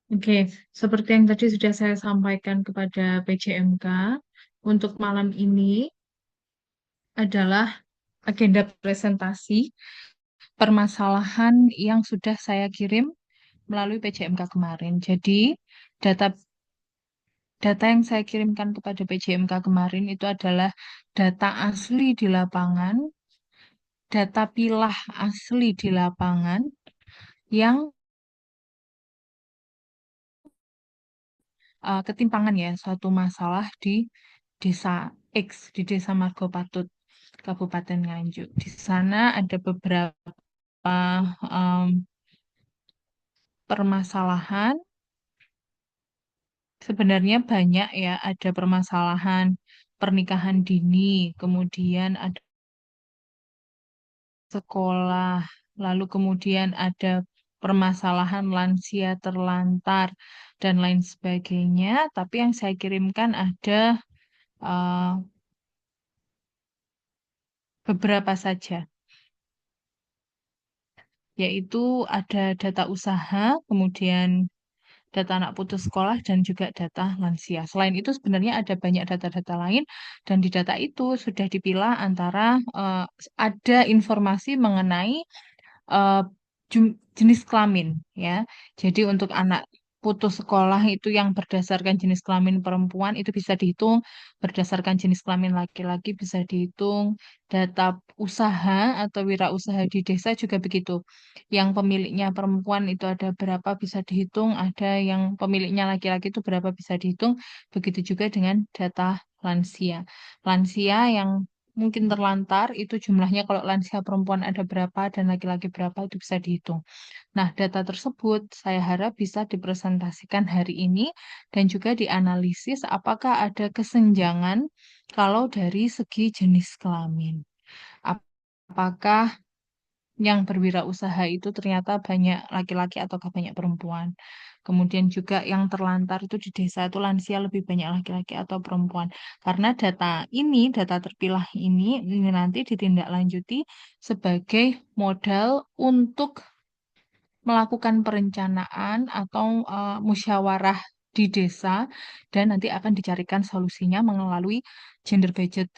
Oke, seperti yang tadi sudah saya sampaikan kepada PJMK, untuk malam ini adalah agenda presentasi permasalahan yang sudah saya kirim melalui PJMK kemarin. Jadi, data data yang saya kirimkan kepada PJMK kemarin itu adalah data asli di lapangan, data pilah asli di lapangan yang ketimpangan ya, suatu masalah di Desa X, di Desa Margopatut, Kabupaten Nganjuk. Di sana ada beberapa em, permasalahan. Sebenarnya banyak ya, ada permasalahan pernikahan dini, kemudian ada sekolah, lalu kemudian ada permasalahan lansia terlantar, dan lain sebagainya. Tapi yang saya kirimkan ada eh, beberapa saja, yaitu ada data usaha, kemudian data anak putus sekolah, dan juga data lansia. Selain itu sebenarnya ada banyak data-data lain, dan di data itu sudah dipilah antara ada informasi mengenai eh, jenis kelamin ya. Jadi untuk anak putus sekolah itu yang berdasarkan jenis kelamin perempuan itu bisa dihitung, berdasarkan jenis kelamin laki-laki bisa dihitung, data usaha atau wirausaha di desa juga begitu. Yang pemiliknya perempuan itu ada berapa bisa dihitung, ada yang pemiliknya laki-laki itu berapa bisa dihitung. Begitu juga dengan data lansia. Lansia yang mungkin terlantar itu jumlahnya kalau lansia perempuan ada berapa dan laki-laki berapa itu bisa dihitung. Nah, data tersebut saya harap bisa dipresentasikan hari ini dan juga dianalisis apakah ada kesenjangan kalau dari segi jenis kelamin. Apakah yang berwirausaha itu ternyata banyak laki-laki ataukah banyak perempuan. Kemudian juga yang terlantar itu di desa itu lansia lebih banyak laki-laki atau perempuan. Karena data terpilah ini nanti ditindaklanjuti sebagai modal untuk melakukan perencanaan atau musyawarah di desa dan nanti akan dicarikan solusinya melalui gender budget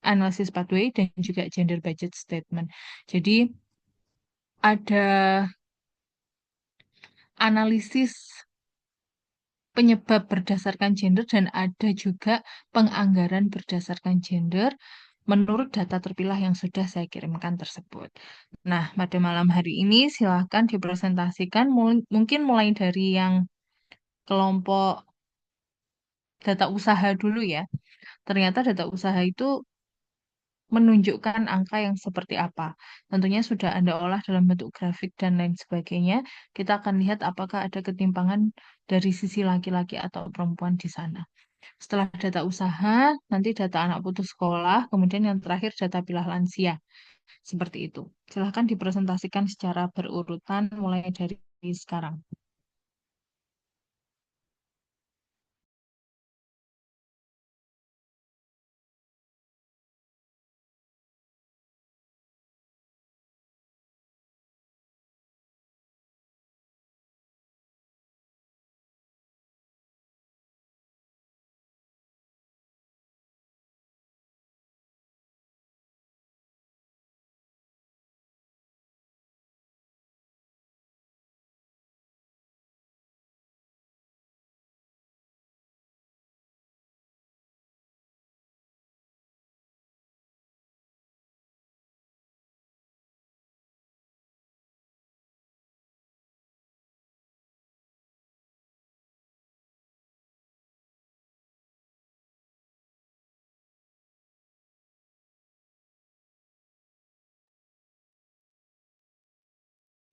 analysis pathway dan juga gender budget statement. Jadi ada analisis penyebab berdasarkan gender dan ada juga penganggaran berdasarkan gender menurut data terpilah yang sudah saya kirimkan tersebut. Nah, pada malam hari ini silahkan dipresentasikan mungkin mulai dari yang kelompok data usaha dulu ya. Ternyata data usaha itu menunjukkan angka yang seperti apa. Tentunya sudah Anda olah dalam bentuk grafik dan lain sebagainya. Kita akan lihat apakah ada ketimpangan dari sisi laki-laki atau perempuan di sana. Setelah data usaha, nanti data anak putus sekolah, kemudian yang terakhir data pilah lansia. Seperti itu. Silahkan dipresentasikan secara berurutan mulai dari sekarang.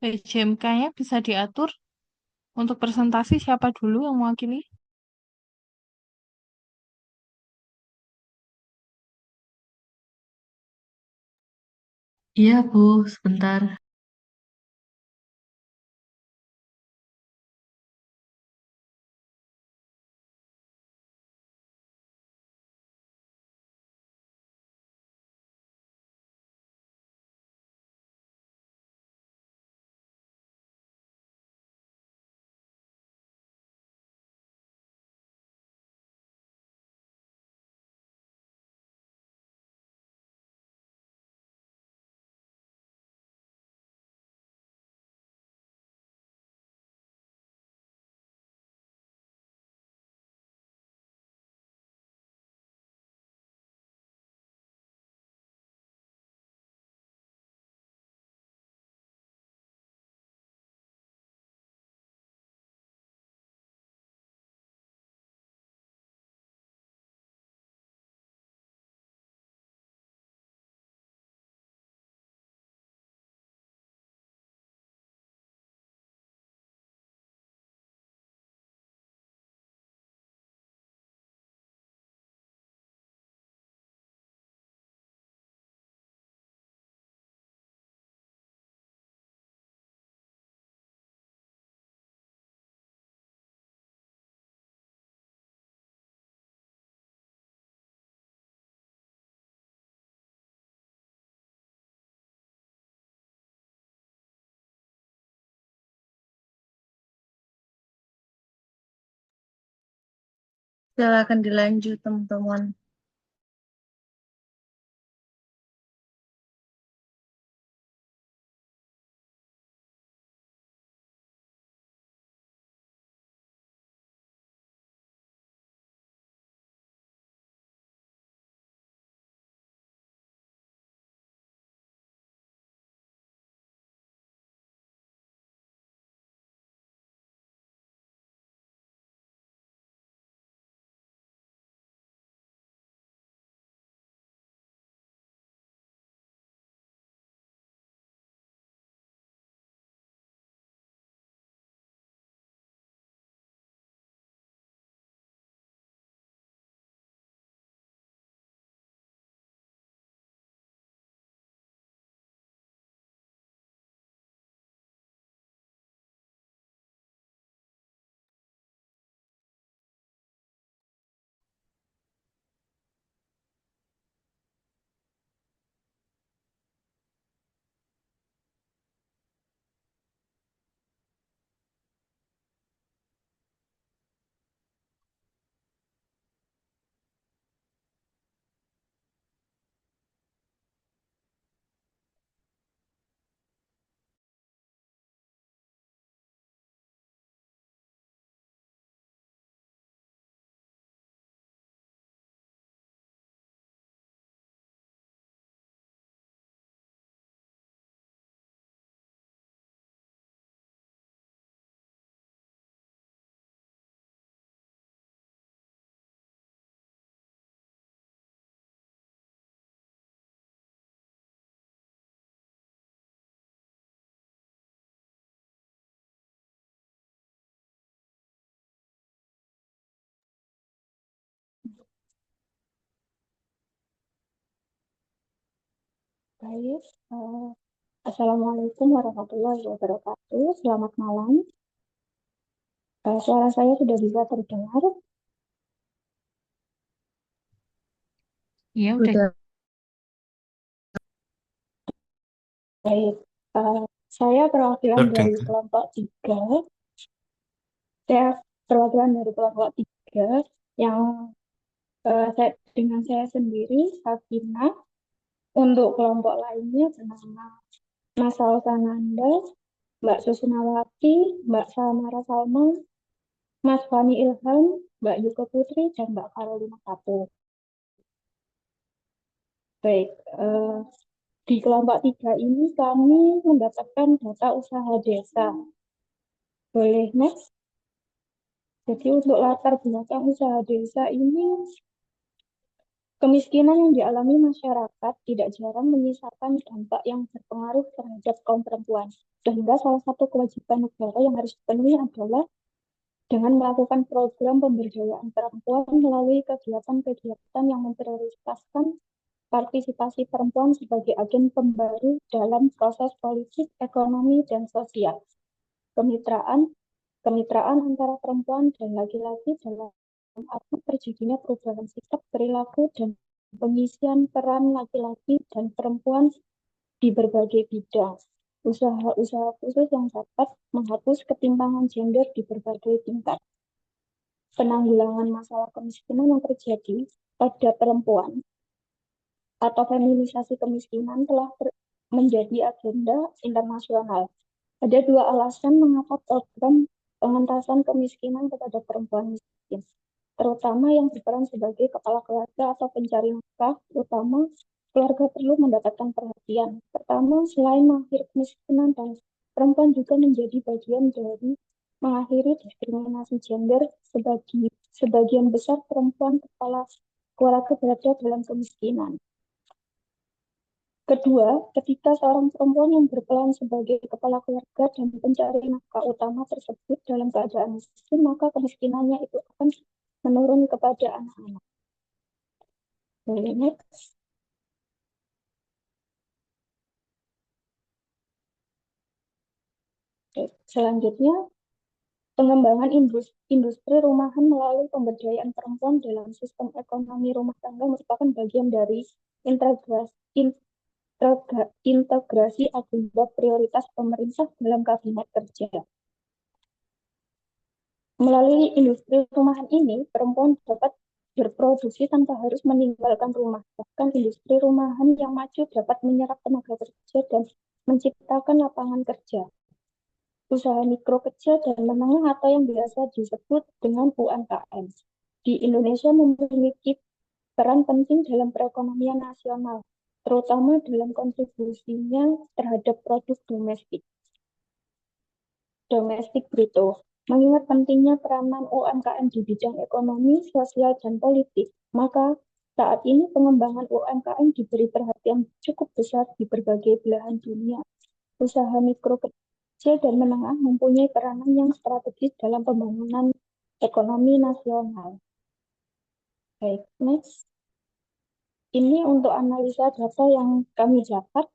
PJMK-nya bisa diatur untuk presentasi siapa dulu yang mewakili? Iya, Bu, sebentar. Silakan dilanjut, teman-teman. Baik, Assalamualaikum warahmatullahi wabarakatuh. Selamat malam. Suara saya sudah bisa terdengar. Iya, udah. Sudah. Baik, saya perwakilan dari Terdengar. kelompok 3. Saya perwakilan dari kelompok 3 yang dengan saya sendiri, Sakina. Untuk kelompok lainnya bernama Mas Alsananda, Mbak Susnawati, Mbak Samara Salma, Mas Fani Ilham, Mbak Yuko Putri, dan Mbak Carolina Kapo. Baik, di kelompok 3 ini kami mendapatkan data usaha desa. Boleh, next? Jadi untuk latar belakang usaha desa ini, kemiskinan yang dialami masyarakat tidak jarang menyisakan dampak yang berpengaruh terhadap kaum perempuan. Sehingga salah satu kewajiban negara yang harus dipenuhi adalah dengan melakukan program pemberdayaan perempuan melalui kegiatan-kegiatan yang memprioritaskan partisipasi perempuan sebagai agen pembaru dalam proses politik, ekonomi, dan sosial. Kemitraan, kemitraan antara perempuan dan laki-laki dalam arti terjadinya perubahan sikap, perilaku, dan pengisian peran laki-laki dan perempuan di berbagai bidang. Usaha-usaha khusus yang dapat menghapus ketimpangan gender di berbagai tingkat. Penanggulangan masalah kemiskinan yang terjadi pada perempuan atau feminisasi kemiskinan telah menjadi agenda internasional. Ada dua alasan mengapa program pengentasan kemiskinan kepada perempuan miskin, terutama yang berperan sebagai kepala keluarga atau pencari nafkah, terutama keluarga perlu mendapatkan perhatian. Pertama, selain mengakhiri kemiskinan, dan perempuan juga menjadi bagian dari mengakhiri diskriminasi gender. Sebagian besar perempuan kepala keluarga berada dalam kemiskinan. Kedua, ketika seorang perempuan yang berperan sebagai kepala keluarga dan pencari nafkah utama tersebut dalam keadaan miskin, maka kemiskinannya itu akan menurun kepada anak-anak. Next. Selanjutnya, pengembangan industri rumahan melalui pemberdayaan perempuan dalam sistem ekonomi rumah tangga merupakan bagian dari integrasi agenda prioritas pemerintah dalam kabinet kerja. Melalui industri rumahan ini, perempuan dapat berproduksi tanpa harus meninggalkan rumah. Bahkan industri rumahan yang maju dapat menyerap tenaga kerja dan menciptakan lapangan kerja. Usaha mikro kecil dan menengah atau yang biasa disebut dengan UMKM di Indonesia memiliki peran penting dalam perekonomian nasional, terutama dalam kontribusinya terhadap produk domestik bruto. Mengingat pentingnya peranan UMKM di bidang ekonomi, sosial, dan politik, maka saat ini pengembangan UMKM diberi perhatian cukup besar di berbagai belahan dunia. Usaha mikro kecil dan menengah mempunyai peranan yang strategis dalam pembangunan ekonomi nasional. Baik, next. Ini untuk analisa data yang kami dapat.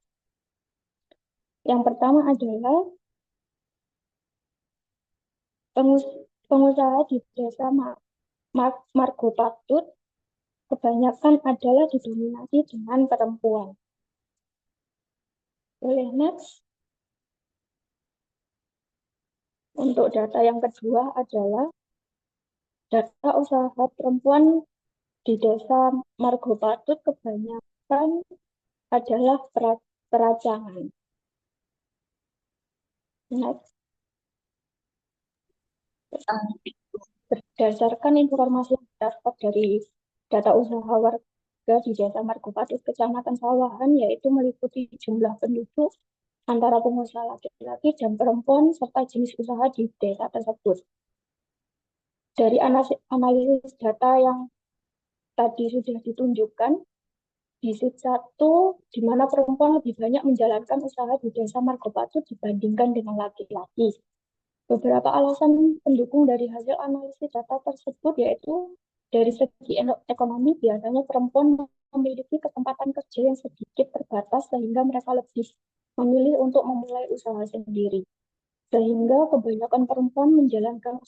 Yang pertama adalah pengusaha di desa Margo Patut kebanyakan adalah didominasi dengan perempuan. Boleh next. Untuk data yang kedua adalah data usaha perempuan di desa Margo Patut kebanyakan adalah peracangan. Next. Berdasarkan informasi yang didapat dari data usaha warga di desa Margo Patut, Kecamatan Sawahan, yaitu meliputi jumlah penduduk antara pengusaha laki-laki dan perempuan serta jenis usaha di desa tersebut. Dari analisis data yang tadi sudah ditunjukkan, di sheet 1, di mana perempuan lebih banyak menjalankan usaha di desa Margo Patut dibandingkan dengan laki-laki. Beberapa alasan pendukung dari hasil analisis data tersebut yaitu dari segi ekonomi biasanya perempuan memiliki kesempatan kerja yang sedikit terbatas sehingga mereka lebih memilih untuk memulai usaha sendiri. Sehingga kebanyakan perempuan menjalankan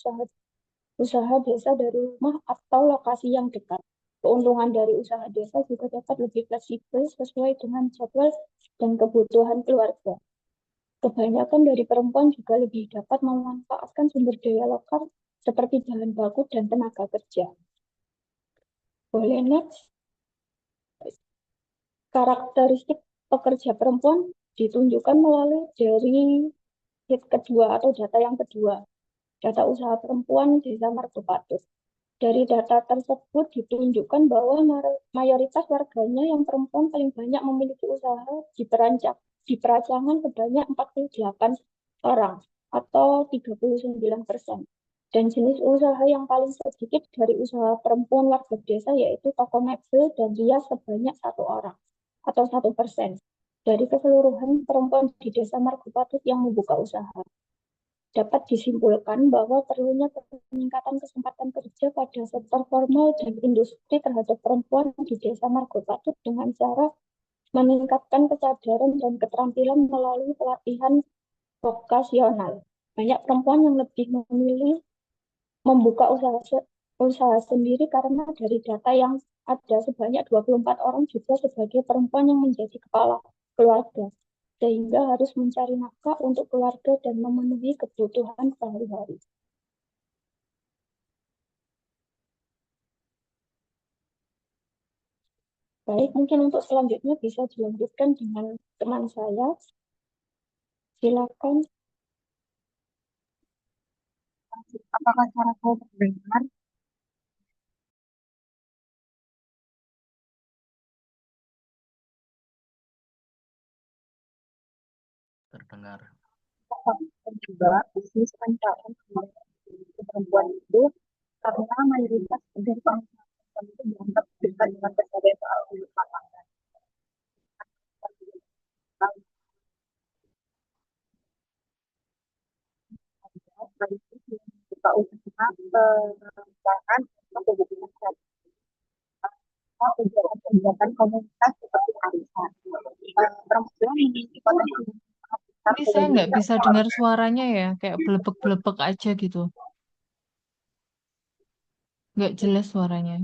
usaha desa dari rumah atau lokasi yang dekat. Keuntungan dari usaha desa juga dapat lebih fleksibel sesuai dengan jadwal dan kebutuhan keluarga. Kebanyakan dari perempuan juga lebih dapat memanfaatkan sumber daya lokal seperti bahan baku dan tenaga kerja. Boleh next. Karakteristik pekerja perempuan ditunjukkan melalui dari sheet kedua atau data yang kedua. Data usaha perempuan desa Margo Patut. Dari data tersebut ditunjukkan bahwa mayoritas warganya yang perempuan paling banyak memiliki usaha di peracangan sebanyak 48 orang atau 39%. Dan jenis usaha yang paling sedikit dari usaha perempuan warga desa yaitu toko mebel dan rias sebanyak 1 orang atau 1% dari keseluruhan perempuan di desa Margo Patut yang membuka usaha. Dapat disimpulkan bahwa perlunya peningkatan kesempatan kerja pada sektor formal dan industri terhadap perempuan di desa Margo Patut dengan cara meningkatkan kesadaran dan keterampilan melalui pelatihan vokasional. Banyak perempuan yang lebih memilih membuka usaha sendiri karena dari data yang ada sebanyak 24 orang juga sebagai perempuan yang menjadi kepala keluarga sehingga harus mencari nafkah untuk keluarga dan memenuhi kebutuhan sehari-hari. Baik, mungkin untuk selanjutnya bisa dilanjutkan dengan teman saya. Silakan. Apakah suara saya terdengar? Terdengar. Dan juga bisnis pencapaian perempuan itu karena mayoritas dari perempuan itu dianggap dekat dengan kesadaran soal rumah tangga. Buka usaha perusahaan atau hubungan kegiatan komunitas seperti arisan. Perempuan memiliki potensi Ini saya nggak bisa dengar suaranya ya, kayak belebek-belebek aja gitu. Nggak jelas suaranya.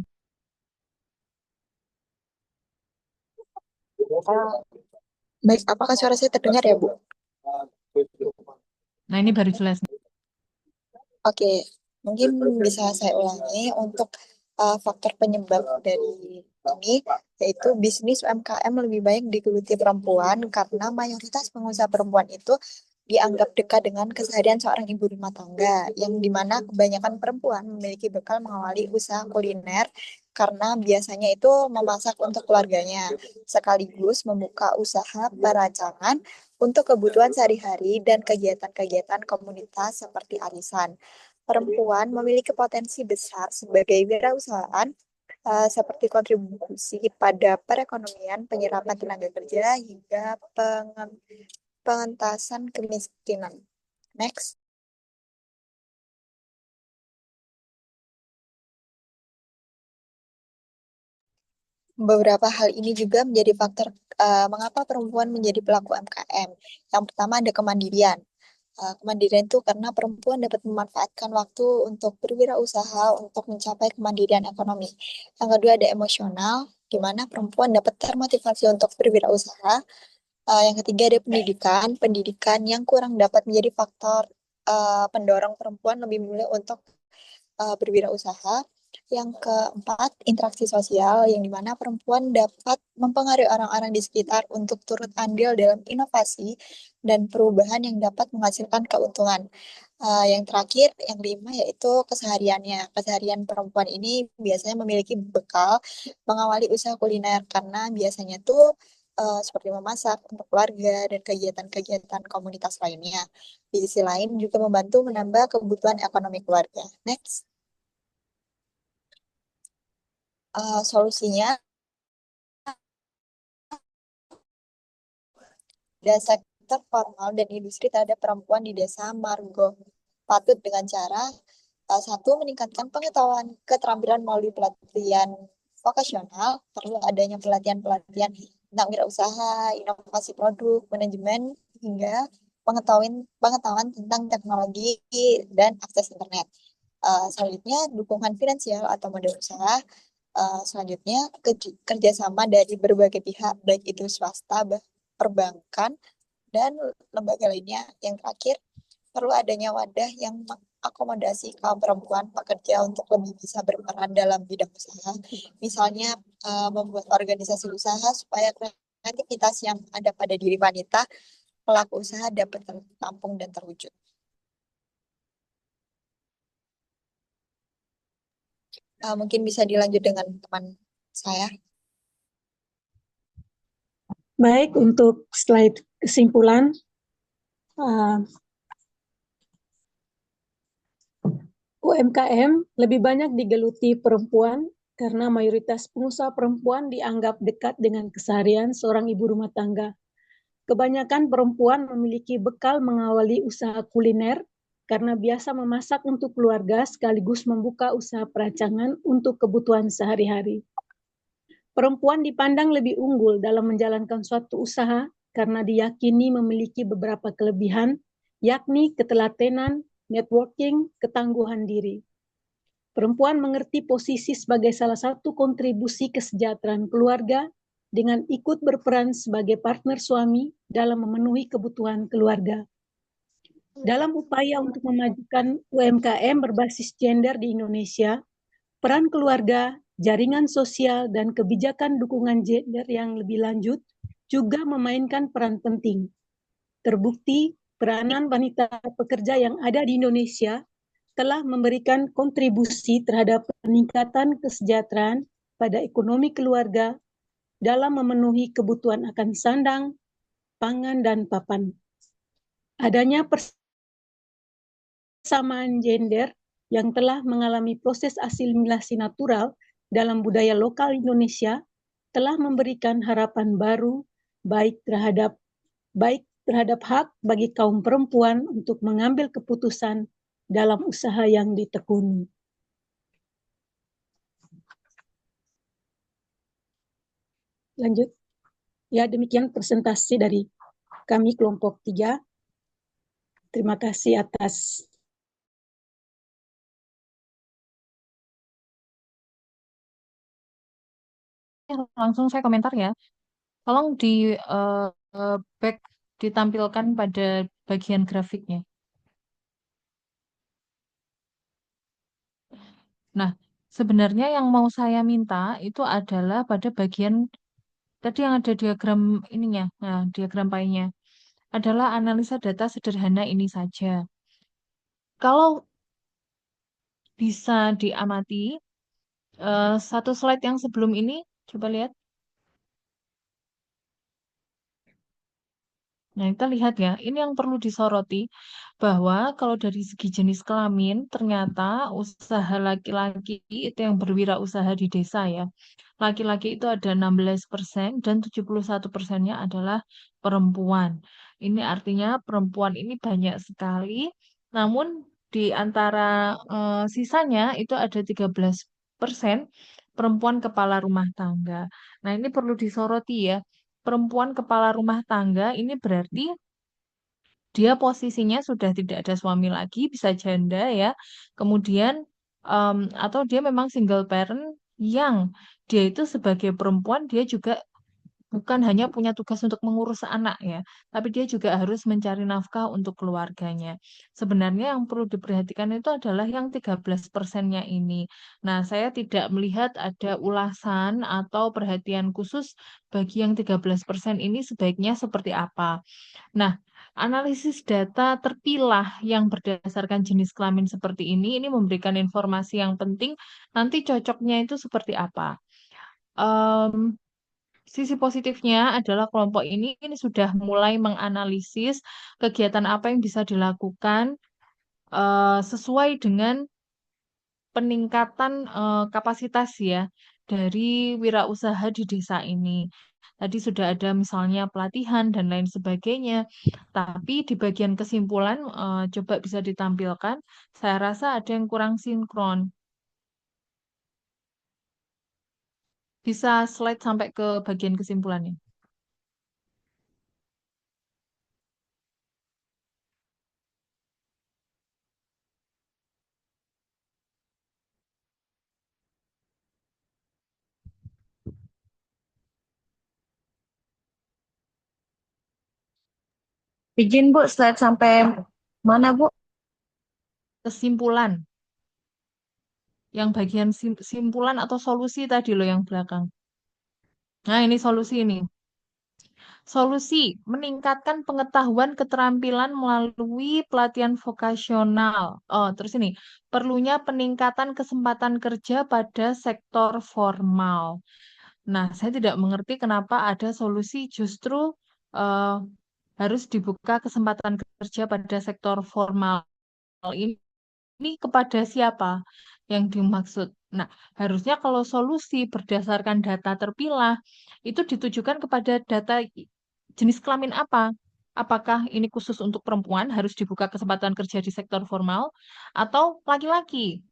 Baik, apakah suara saya terdengar ya, Bu? Nah, ini baru jelas. Oke, Mungkin bisa saya ulangi untuk faktor penyebab dari ini, yaitu bisnis UMKM lebih baik digeluti perempuan karena mayoritas pengusaha perempuan itu dianggap dekat dengan keseharian seorang ibu rumah tangga, yang dimana kebanyakan perempuan memiliki bekal mengawali usaha kuliner karena biasanya itu memasak untuk keluarganya, sekaligus membuka usaha peracangan untuk kebutuhan sehari-hari dan kegiatan-kegiatan komunitas seperti arisan. Perempuan memiliki potensi besar sebagai wirausahaan, seperti kontribusi pada perekonomian, penyerapan tenaga kerja, hingga pengentasan kemiskinan. Next. Beberapa hal ini juga menjadi faktor mengapa perempuan menjadi pelaku UMKM. Yang pertama ada kemandirian. Kemandirian itu karena perempuan dapat memanfaatkan waktu untuk berwirausaha untuk mencapai kemandirian ekonomi. Yang kedua ada emosional, di mana perempuan dapat termotivasi untuk berwirausaha. Yang ketiga ada pendidikan, pendidikan yang kurang dapat menjadi faktor pendorong perempuan lebih memilih untuk berwirausaha. Yang keempat, interaksi sosial, yang dimana perempuan dapat mempengaruhi orang-orang di sekitar untuk turut andil dalam inovasi dan perubahan yang dapat menghasilkan keuntungan. Yang terakhir, yang kelima, yaitu kesehariannya. Keseharian perempuan ini biasanya memiliki bekal mengawali usaha kuliner karena biasanya tuh seperti memasak untuk keluarga dan kegiatan-kegiatan komunitas lainnya. Di sisi lain juga membantu menambah kebutuhan ekonomi keluarga. Next. Solusinya ada sektor formal dan industri terhadap perempuan di desa Margo patut dengan cara satu, meningkatkan pengetahuan keterampilan melalui pelatihan vokasional, perlu adanya pelatihan-pelatihan tentang wirausaha, inovasi produk, manajemen, hingga pengetahuan tentang teknologi dan akses internet. Selanjutnya, dukungan finansial atau modal usaha. Selanjutnya, kerjasama dari berbagai pihak, baik itu swasta, perbankan, dan lembaga lainnya. Yang terakhir, perlu adanya wadah yang mengakomodasi kaum perempuan pekerja untuk lebih bisa berperan dalam bidang usaha. Misalnya, membuat organisasi usaha supaya kreativitas yang ada pada diri wanita pelaku usaha dapat tertampung dan terwujud. Mungkin bisa dilanjut dengan teman saya. Baik, untuk slide kesimpulan, UMKM lebih banyak digeluti perempuan karena mayoritas pengusaha perempuan dianggap dekat dengan keseharian seorang ibu rumah tangga. Kebanyakan perempuan memiliki bekal mengawali usaha kuliner karena biasa memasak untuk keluarga sekaligus membuka usaha peracangan untuk kebutuhan sehari-hari. Perempuan dipandang lebih unggul dalam menjalankan suatu usaha karena diyakini memiliki beberapa kelebihan, yakni ketelatenan, networking, ketangguhan diri. Perempuan mengerti posisi sebagai salah satu kontribusi kesejahteraan keluarga dengan ikut berperan sebagai partner suami dalam memenuhi kebutuhan keluarga. Dalam upaya untuk memajukan UMKM berbasis gender di Indonesia, peran keluarga, jaringan sosial, dan kebijakan dukungan gender yang lebih lanjut juga memainkan peran penting. Terbukti, peranan wanita pekerja yang ada di Indonesia telah memberikan kontribusi terhadap peningkatan kesejahteraan pada ekonomi keluarga dalam memenuhi kebutuhan akan sandang, pangan, dan papan. Adanya persamaan gender yang telah mengalami proses asimilasi natural dalam budaya lokal Indonesia telah memberikan harapan baru baik terhadap hak bagi kaum perempuan untuk mengambil keputusan dalam usaha yang ditekuni. Lanjut. Ya, demikian presentasi dari kami kelompok 3. Terima kasih atas Langsung saya komentar ya. Tolong di back ditampilkan pada bagian grafiknya. Nah, sebenarnya yang mau saya minta itu adalah pada bagian tadi yang ada diagram ininya, nah, diagram pie-nya adalah analisa data sederhana ini saja. Kalau bisa diamati, satu slide yang sebelum ini, coba lihat. Nah, kita lihat ya, ini yang perlu disoroti bahwa kalau dari segi jenis kelamin, ternyata usaha laki-laki itu yang berwirausaha di desa ya. Laki-laki itu ada 16% dan 71%-nya adalah perempuan. Ini artinya perempuan ini banyak sekali, namun di antara sisanya itu ada 13% perempuan kepala rumah tangga. Nah, ini perlu disoroti ya. Perempuan kepala rumah tangga ini berarti dia posisinya sudah tidak ada suami lagi, bisa janda ya. Kemudian atau dia memang single parent yang dia itu sebagai perempuan dia juga bukan hanya punya tugas untuk mengurus anak ya, tapi dia juga harus mencari nafkah untuk keluarganya. Sebenarnya yang perlu diperhatikan itu adalah yang 13%-nya ini. Nah, saya tidak melihat ada ulasan atau perhatian khusus bagi yang 13% ini sebaiknya seperti apa. Nah, analisis data terpilah yang berdasarkan jenis kelamin seperti ini memberikan informasi yang penting. Nanti cocoknya itu seperti apa? Em, Sisi positifnya adalah kelompok ini sudah mulai menganalisis kegiatan apa yang bisa dilakukan sesuai dengan peningkatan kapasitas ya dari wirausaha di desa ini. Tadi sudah ada misalnya pelatihan dan lain sebagainya. Tapi di bagian kesimpulan coba bisa ditampilkan. Saya rasa ada yang kurang sinkron. Bisa slide sampai ke bagian kesimpulannya. Izin Bu, slide sampai mana Bu? Kesimpulan. Yang bagian simpulan atau solusi tadi loh yang belakang. Nah, ini solusi ini. Solusi, meningkatkan pengetahuan keterampilan melalui pelatihan vokasional. Oh, terus ini, perlunya peningkatan kesempatan kerja pada sektor formal. Nah, saya tidak mengerti kenapa ada solusi justru eh, harus dibuka kesempatan kerja pada sektor formal ini kepada siapa yang dimaksud. Nah, harusnya kalau solusi berdasarkan data terpilah, itu ditujukan kepada data jenis kelamin apa? Apakah ini khusus untuk perempuan, harus dibuka kesempatan kerja di sektor formal, atau laki-laki?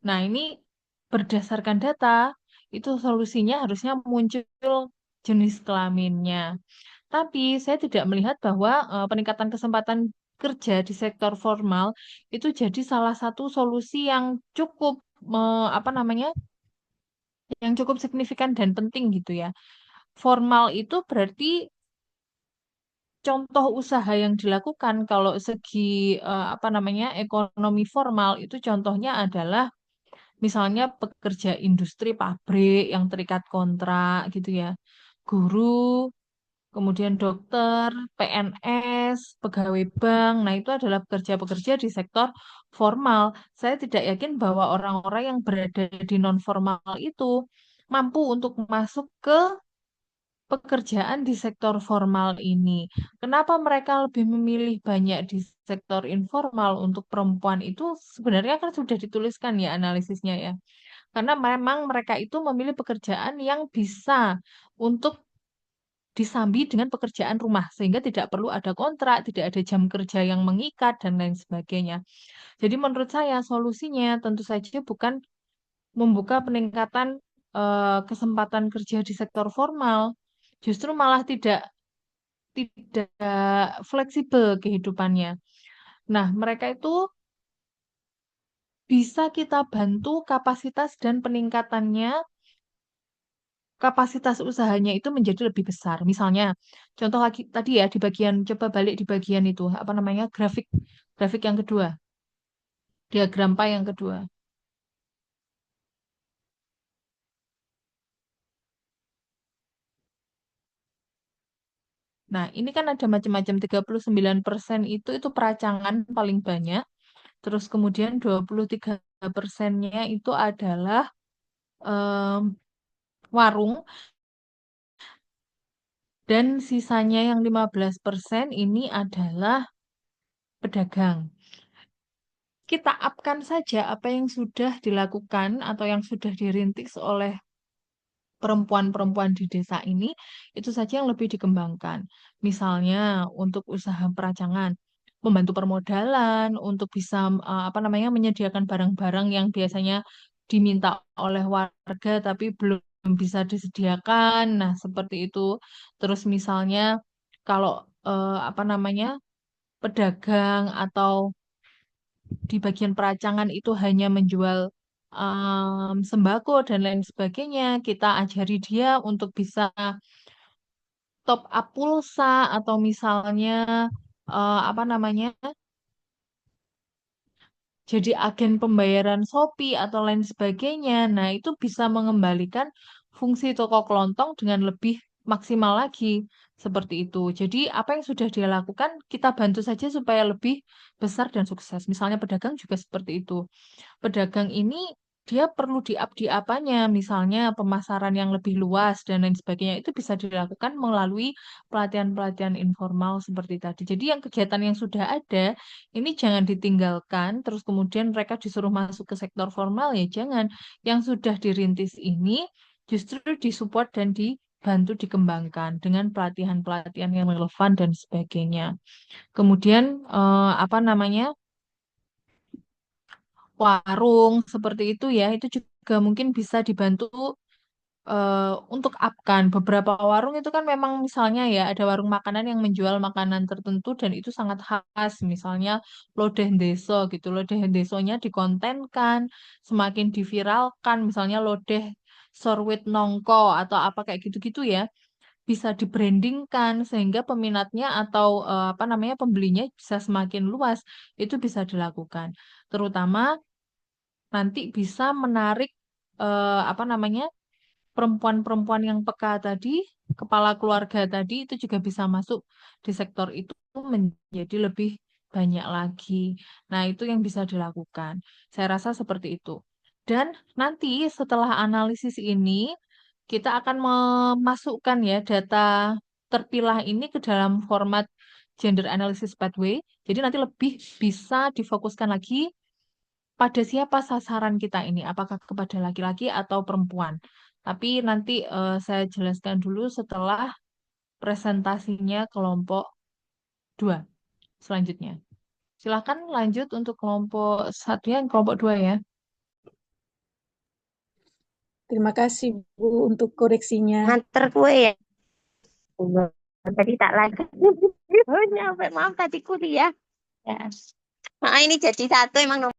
Nah, ini berdasarkan data, itu solusinya harusnya muncul jenis kelaminnya. Tapi saya tidak melihat bahwa peningkatan kesempatan kerja di sektor formal itu jadi salah satu solusi yang cukup apa namanya, yang cukup signifikan dan penting gitu ya. Formal itu berarti contoh usaha yang dilakukan kalau segi apa namanya ekonomi formal itu contohnya adalah misalnya pekerja industri pabrik yang terikat kontrak gitu ya. Guru, kemudian dokter, PNS, pegawai bank. Nah, itu adalah pekerja-pekerja di sektor formal. Saya tidak yakin bahwa orang-orang yang berada di non-formal itu mampu untuk masuk ke pekerjaan di sektor formal ini. Kenapa mereka lebih memilih banyak di sektor informal untuk perempuan itu sebenarnya kan sudah dituliskan ya analisisnya ya. Karena memang mereka itu memilih pekerjaan yang bisa untuk disambi dengan pekerjaan rumah, sehingga tidak perlu ada kontrak, tidak ada jam kerja yang mengikat, dan lain sebagainya. Jadi menurut saya solusinya tentu saja bukan membuka peningkatan kesempatan kerja di sektor formal, justru malah tidak fleksibel kehidupannya. Nah, mereka itu bisa kita bantu kapasitas dan peningkatannya kapasitas usahanya itu menjadi lebih besar. Misalnya, contoh lagi tadi ya di bagian coba balik di bagian itu apa namanya grafik grafik yang kedua, diagram pie yang kedua. Nah, ini kan ada macam-macam. 39% itu peracangan paling banyak. Terus kemudian 23%-nya itu adalah em, warung. Dan sisanya yang 15% ini adalah pedagang. Kita upkan saja apa yang sudah dilakukan atau yang sudah dirintis oleh perempuan-perempuan di desa ini, itu saja yang lebih dikembangkan. Misalnya untuk usaha peracangan, membantu permodalan, untuk bisa apa namanya menyediakan barang-barang yang biasanya diminta oleh warga tapi belum bisa disediakan. Nah, seperti itu. Terus misalnya kalau apa namanya pedagang atau di bagian peracangan itu hanya menjual sembako dan lain sebagainya, kita ajari dia untuk bisa top up pulsa atau misalnya apa namanya jadi agen pembayaran Shopee atau lain sebagainya. Nah, itu bisa mengembalikan fungsi toko kelontong dengan lebih maksimal lagi. Seperti itu. Jadi, apa yang sudah dia lakukan, kita bantu saja supaya lebih besar dan sukses. Misalnya pedagang juga seperti itu. Pedagang ini dia perlu di-up di apanya, misalnya pemasaran yang lebih luas dan lain sebagainya itu bisa dilakukan melalui pelatihan-pelatihan informal seperti tadi. Jadi yang kegiatan yang sudah ada ini jangan ditinggalkan, terus kemudian mereka disuruh masuk ke sektor formal ya jangan. Yang sudah dirintis ini justru disupport dan dibantu dikembangkan dengan pelatihan-pelatihan yang relevan dan sebagainya. Kemudian apa namanya? Warung seperti itu ya, itu juga mungkin bisa dibantu untuk upkan. Beberapa warung itu kan memang misalnya ya ada warung makanan yang menjual makanan tertentu dan itu sangat khas, misalnya lodeh deso gitu. Lodeh desonya dikontenkan, semakin diviralkan, misalnya lodeh sorwit nongko atau apa kayak gitu-gitu ya. Bisa dibrandingkan sehingga peminatnya atau apa namanya pembelinya bisa semakin luas. Itu bisa dilakukan. Terutama nanti bisa menarik apa namanya perempuan-perempuan yang peka tadi, kepala keluarga tadi itu juga bisa masuk di sektor itu menjadi lebih banyak lagi. Nah, itu yang bisa dilakukan. Saya rasa seperti itu. Dan nanti setelah analisis ini, kita akan memasukkan ya data terpilah ini ke dalam format gender analysis pathway. Jadi nanti lebih bisa difokuskan lagi pada siapa sasaran kita ini, apakah kepada laki-laki atau perempuan. Tapi nanti saya jelaskan dulu setelah presentasinya kelompok 2 selanjutnya. Silakan lanjut untuk kelompok 1 yang kelompok 2 ya. Terima kasih Bu untuk koreksinya. Nganter kue ya. Tadi tak lagi. Oh, nyampe maaf tadi kuliah. Ya. Nah, ini jadi satu emang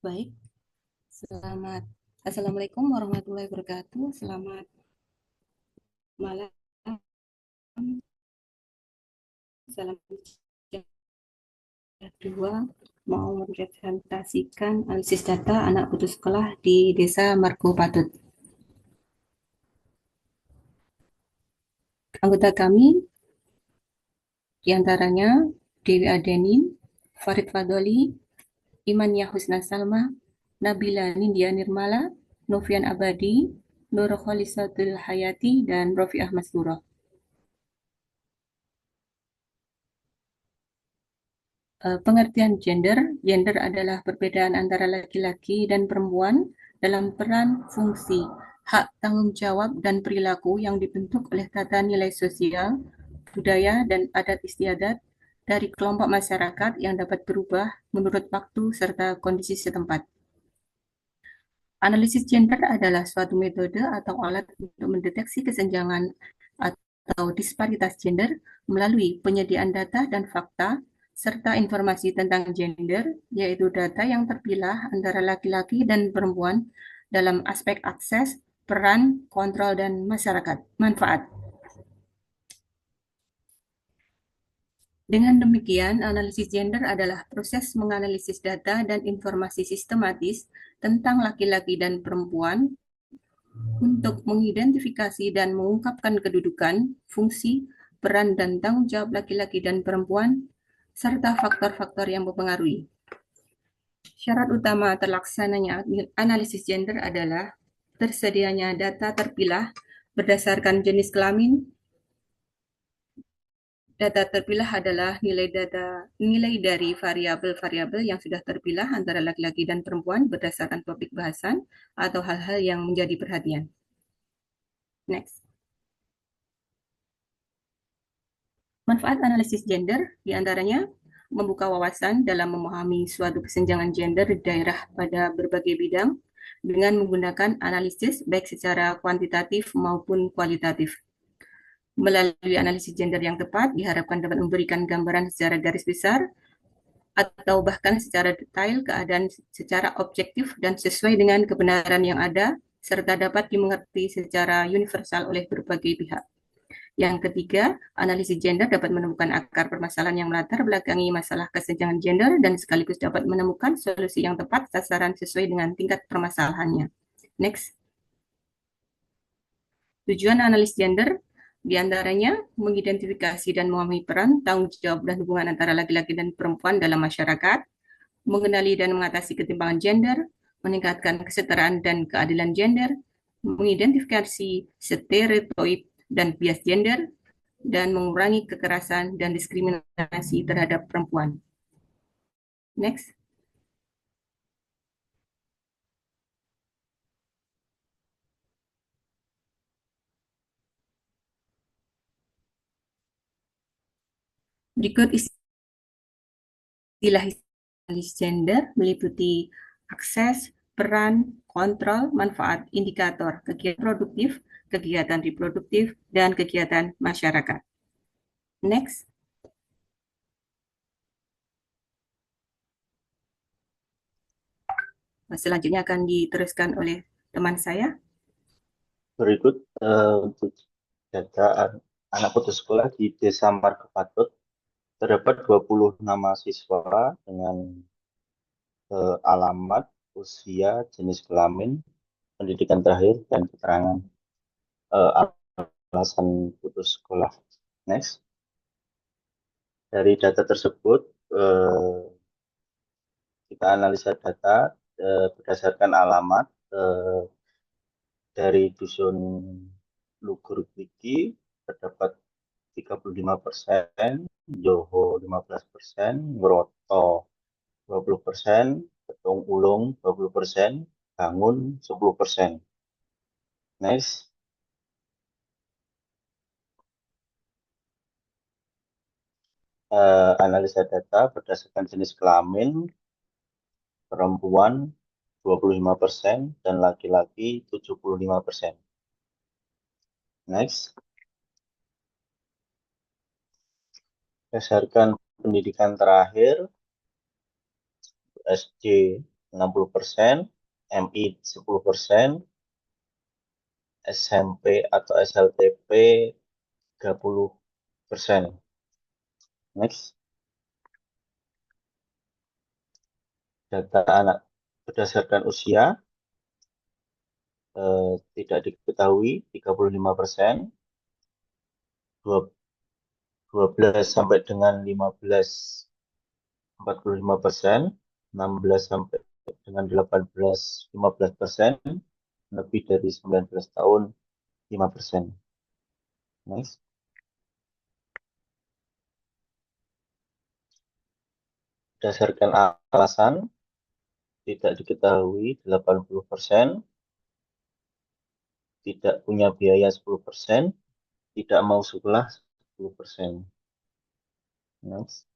Baik, Assalamualaikum warahmatullahi wabarakatuh. Selamat malam. Salam sejahtera. Mau mempresentasikan analisis data anak putus sekolah di Desa Margo Patut. Anggota kami diantaranya Dewi Adenin, Farid Fadoli, Imania Husna Salma, Nabila Nindya Nirmala, Novian Abadi, Nur Kholisatul Hayati, dan Rofi Ahmad Surah. Pengertian gender adalah perbedaan antara laki-laki dan perempuan dalam peran, fungsi, hak tanggung jawab, dan perilaku yang dibentuk oleh tata nilai sosial, budaya, dan adat istiadat dari kelompok masyarakat yang dapat berubah menurut waktu serta kondisi setempat. Analisis gender adalah suatu metode atau alat untuk mendeteksi kesenjangan atau disparitas gender melalui penyediaan data dan fakta serta informasi tentang gender, yaitu data yang terpilah antara laki-laki dan perempuan dalam aspek akses, peran, kontrol, dan masyarakat manfaat. Dengan demikian, analisis gender adalah proses menganalisis data dan informasi sistematis tentang laki-laki dan perempuan untuk mengidentifikasi dan mengungkapkan kedudukan, fungsi, peran, dan tanggung jawab laki-laki dan perempuan, serta faktor-faktor yang mempengaruhi. Syarat utama terlaksananya analisis gender adalah tersedianya data terpilah berdasarkan jenis kelamin. Data terpilah adalah nilai dari variabel-variabel yang sudah terpilah antara laki-laki dan perempuan berdasarkan topik bahasan atau hal-hal yang menjadi perhatian. Next. Manfaat analisis gender diantaranya membuka wawasan dalam memahami suatu kesenjangan gender di daerah pada berbagai bidang dengan menggunakan analisis baik secara kuantitatif maupun kualitatif. Melalui analisis gender yang tepat diharapkan dapat memberikan gambaran secara garis besar atau bahkan secara detail keadaan secara objektif dan sesuai dengan kebenaran yang ada serta dapat dimengerti secara universal oleh berbagai pihak. Yang ketiga, analisis gender dapat menemukan akar permasalahan yang melatar belakangi masalah kesenjangan gender dan sekaligus dapat menemukan solusi yang tepat sasaran sesuai dengan tingkat permasalahannya. Next. Tujuan analis gender diantaranya mengidentifikasi dan memahami peran, tanggung jawab, dan hubungan antara laki-laki dan perempuan dalam masyarakat, mengenali dan mengatasi ketimpangan gender, meningkatkan kesetaraan dan keadilan gender, mengidentifikasi stereotip dan bias gender, dan mengurangi kekerasan dan diskriminasi terhadap perempuan. Next. Berikut istilah analis gender meliputi akses, peran, kontrol, manfaat, indikator, kegiatan produktif, kegiatan reproduktif, dan kegiatan masyarakat. Next. Selanjutnya akan diteruskan oleh teman saya. Berikut untuk data anak putus sekolah di Desa Margo Patut, terdapat 20 nama siswa dengan alamat, usia, jenis kelamin, pendidikan terakhir, dan keterangan alasan putus sekolah. Next. Dari data tersebut, kita analisa data berdasarkan alamat dari Dusun Lugur Gwigi terdapat 35%, Joho 15%, Broto 20%, Petung Ulung 20%, Bangun 10%. Next. Analisa data berdasarkan jenis kelamin, perempuan 25% dan laki-laki 75%. Next. Berdasarkan pendidikan terakhir, SD 60%, MI 10%, SMP atau SLTP 30%. Next. Data anak berdasarkan usia tidak diketahui 35%, 12 sampai dengan 15 45%, 16 sampai dengan 18 15%, lebih dari 19 tahun 5%. Next. Berdasarkan alasan tidak diketahui 80%, tidak punya biaya 10%, tidak mau sekolah 10%. Next.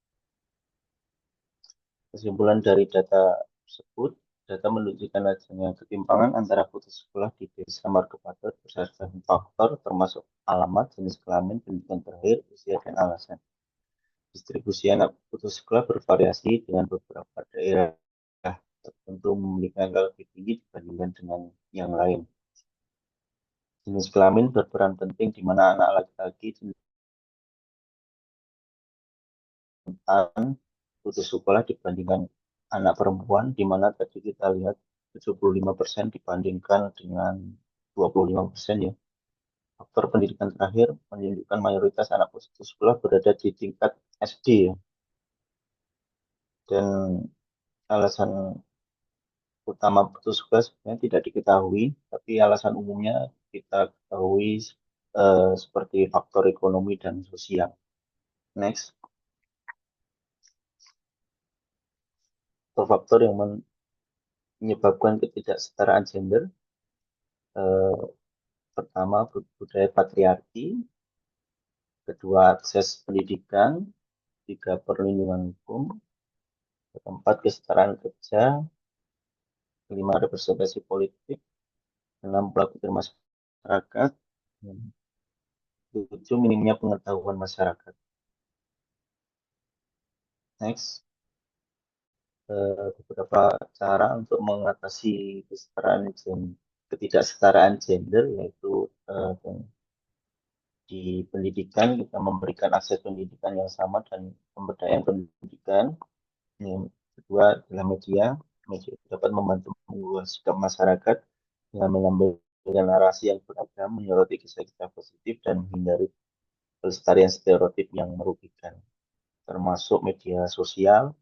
Kesimpulan dari data tersebut, data menunjukkan adanya ketimpangan antara putus sekolah di Desa Margopatot berdasarkan faktor termasuk alamat, jenis kelamin, pendidikan terakhir, usia, dan alasan. Distribusi anak putus sekolah bervariasi dengan beberapa daerah tertentu memiliki angka lebih tinggi dibandingkan dengan yang lain. Jenis kelamin berperan penting di mana anak laki-laki putus sekolah dibandingkan anak perempuan, di mana tadi kita lihat 75% dibandingkan dengan 25% ya. Faktor pendidikan terakhir menunjukkan mayoritas anak putus sekolah berada di tingkat SD ya. Dan alasan utama putus sekolah sebenarnya tidak diketahui, tapi alasan umumnya kita ketahui seperti faktor ekonomi dan sosial. Next. Faktor yang menyebabkan ketidaksetaraan gender, pertama budaya patriarki, kedua akses pendidikan, tiga perlindungan hukum, keempat kesetaraan kerja, kelima representasi politik, enam pelaksanaan masyarakat, tujuh minimnya pengetahuan masyarakat. Next. Beberapa cara untuk mengatasi ketidaksetaraan gender, yaitu di pendidikan kita memberikan akses pendidikan yang sama dan pemberdayaan pendidikan. Yang kedua adalah media dapat membantu mengubah sikap masyarakat dengan mengambil narasi yang beragam, menyoroti kisah-kisah positif dan menghindari pelestarian stereotip yang merugikan, termasuk media sosial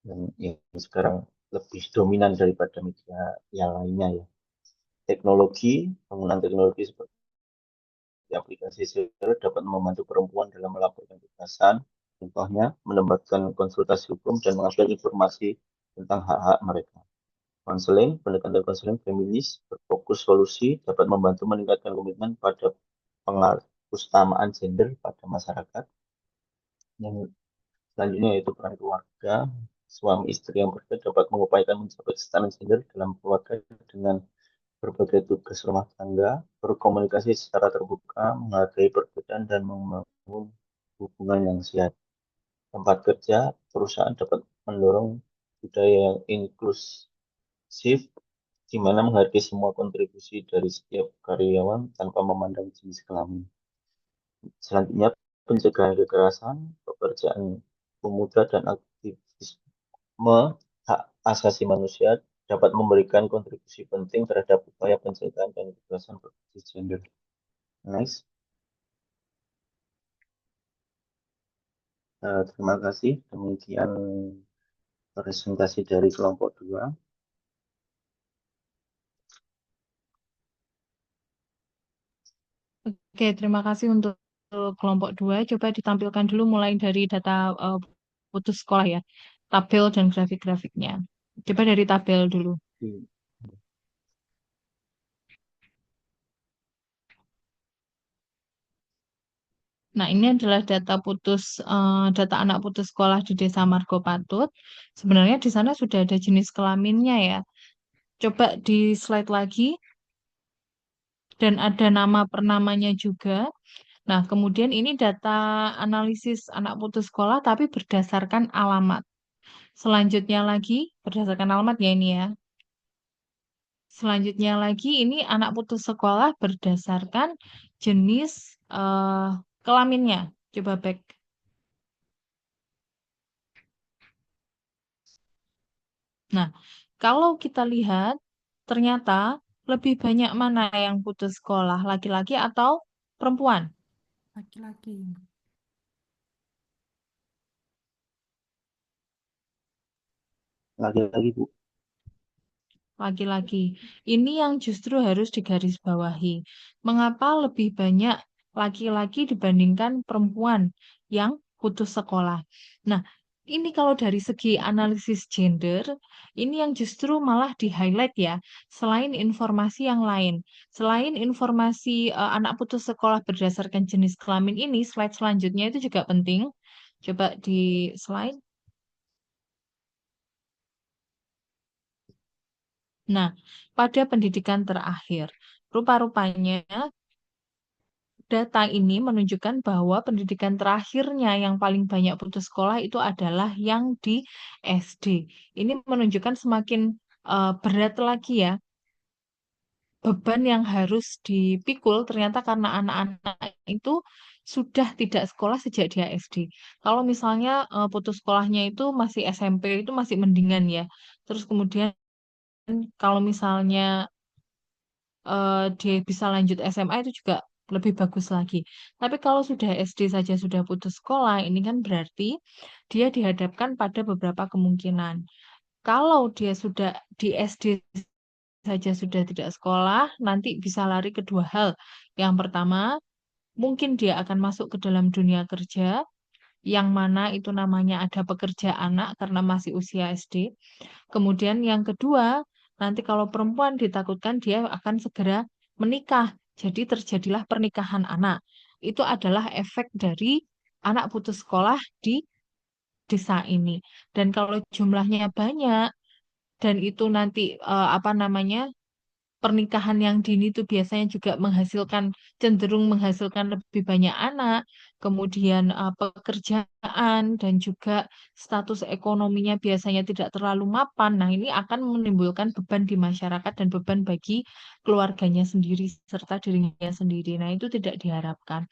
dan yang sekarang lebih dominan daripada media yang lainnya ya. Penggunaan teknologi seperti aplikasi seluler dapat membantu perempuan dalam melakukan kekerasan, contohnya menempatkan konsultasi hukum dan mengambil informasi tentang hak-hak mereka. Pendekatan konseling feminis berfokus solusi dapat membantu meningkatkan komitmen pada pengusamaan gender pada masyarakat. Yang selanjutnya yaitu peran keluarga, suami istri yang berbeda dapat mengupayakan mencapai kesetaraan gender dalam keluarga dengan berbagai tugas rumah tangga, berkomunikasi secara terbuka, menghargai perbedaan dan membangun hubungan yang sehat. Tempat kerja, perusahaan dapat mendorong budaya yang inklusif, di mana menghargai semua kontribusi dari setiap karyawan tanpa memandang jenis kelamin. Selanjutnya, pencegahan kekerasan, pekerjaan pemuda dan aktivisme hak asasi manusia dapat memberikan kontribusi penting terhadap upaya pencegahan dan kekerasan berbasis gender. Next. Terima kasih. Demikian presentasi dari kelompok 2. Oke, terima kasih untuk kelompok 2. Coba ditampilkan dulu mulai dari data putus sekolah ya, tabel dan grafik-grafiknya. Coba dari tabel dulu. Nah, ini adalah data anak putus sekolah di Desa Margopatut. Sebenarnya di sana sudah ada jenis kelaminnya ya. Coba di slide lagi. Dan ada nama per namanya juga. Nah, kemudian ini data analisis anak putus sekolah tapi berdasarkan alamat. Selanjutnya lagi, berdasarkan alamat ya ini ya. Selanjutnya lagi, ini anak putus sekolah berdasarkan jenis kelaminnya. Coba back. Nah, kalau kita lihat, ternyata lebih banyak mana yang putus sekolah, laki-laki atau perempuan? Laki-laki. Lagi-lagi Bu. Laki-laki. Ini yang justru harus digarisbawahi. Mengapa lebih banyak laki-laki dibandingkan perempuan yang putus sekolah? Nah, ini kalau dari segi analisis gender, ini yang justru malah di-highlight ya, selain informasi yang lain. Selain informasi anak putus sekolah berdasarkan jenis kelamin ini, slide selanjutnya itu juga penting. Coba di slide. Nah, pada pendidikan terakhir, rupa-rupanya data ini menunjukkan bahwa pendidikan terakhirnya yang paling banyak putus sekolah itu adalah yang di SD. Ini menunjukkan semakin berat lagi ya beban yang harus dipikul ternyata karena anak-anak itu sudah tidak sekolah sejak dia SD. Kalau misalnya putus sekolahnya itu masih SMP itu masih mendingan ya. Terus kemudian kalau misalnya dia bisa lanjut SMA itu juga lebih bagus lagi. Tapi kalau sudah SD saja sudah putus sekolah, ini kan berarti dia dihadapkan pada beberapa kemungkinan. Kalau dia sudah di SD saja sudah tidak sekolah, nanti bisa lari ke dua hal. Yang pertama, mungkin dia akan masuk ke dalam dunia kerja, yang mana itu namanya ada pekerja anak karena masih usia SD. Kemudian yang kedua, nanti kalau perempuan ditakutkan dia akan segera menikah. Jadi terjadilah pernikahan anak. Itu adalah efek dari anak putus sekolah di desa ini. Dan kalau jumlahnya banyak dan itu nanti apa namanya pernikahan yang dini itu biasanya juga menghasilkan cenderung menghasilkan lebih banyak anak, kemudian pekerjaan dan juga status ekonominya biasanya tidak terlalu mapan. Nah, ini akan menimbulkan beban di masyarakat dan beban bagi keluarganya sendiri serta dirinya sendiri. Nah, itu tidak diharapkan.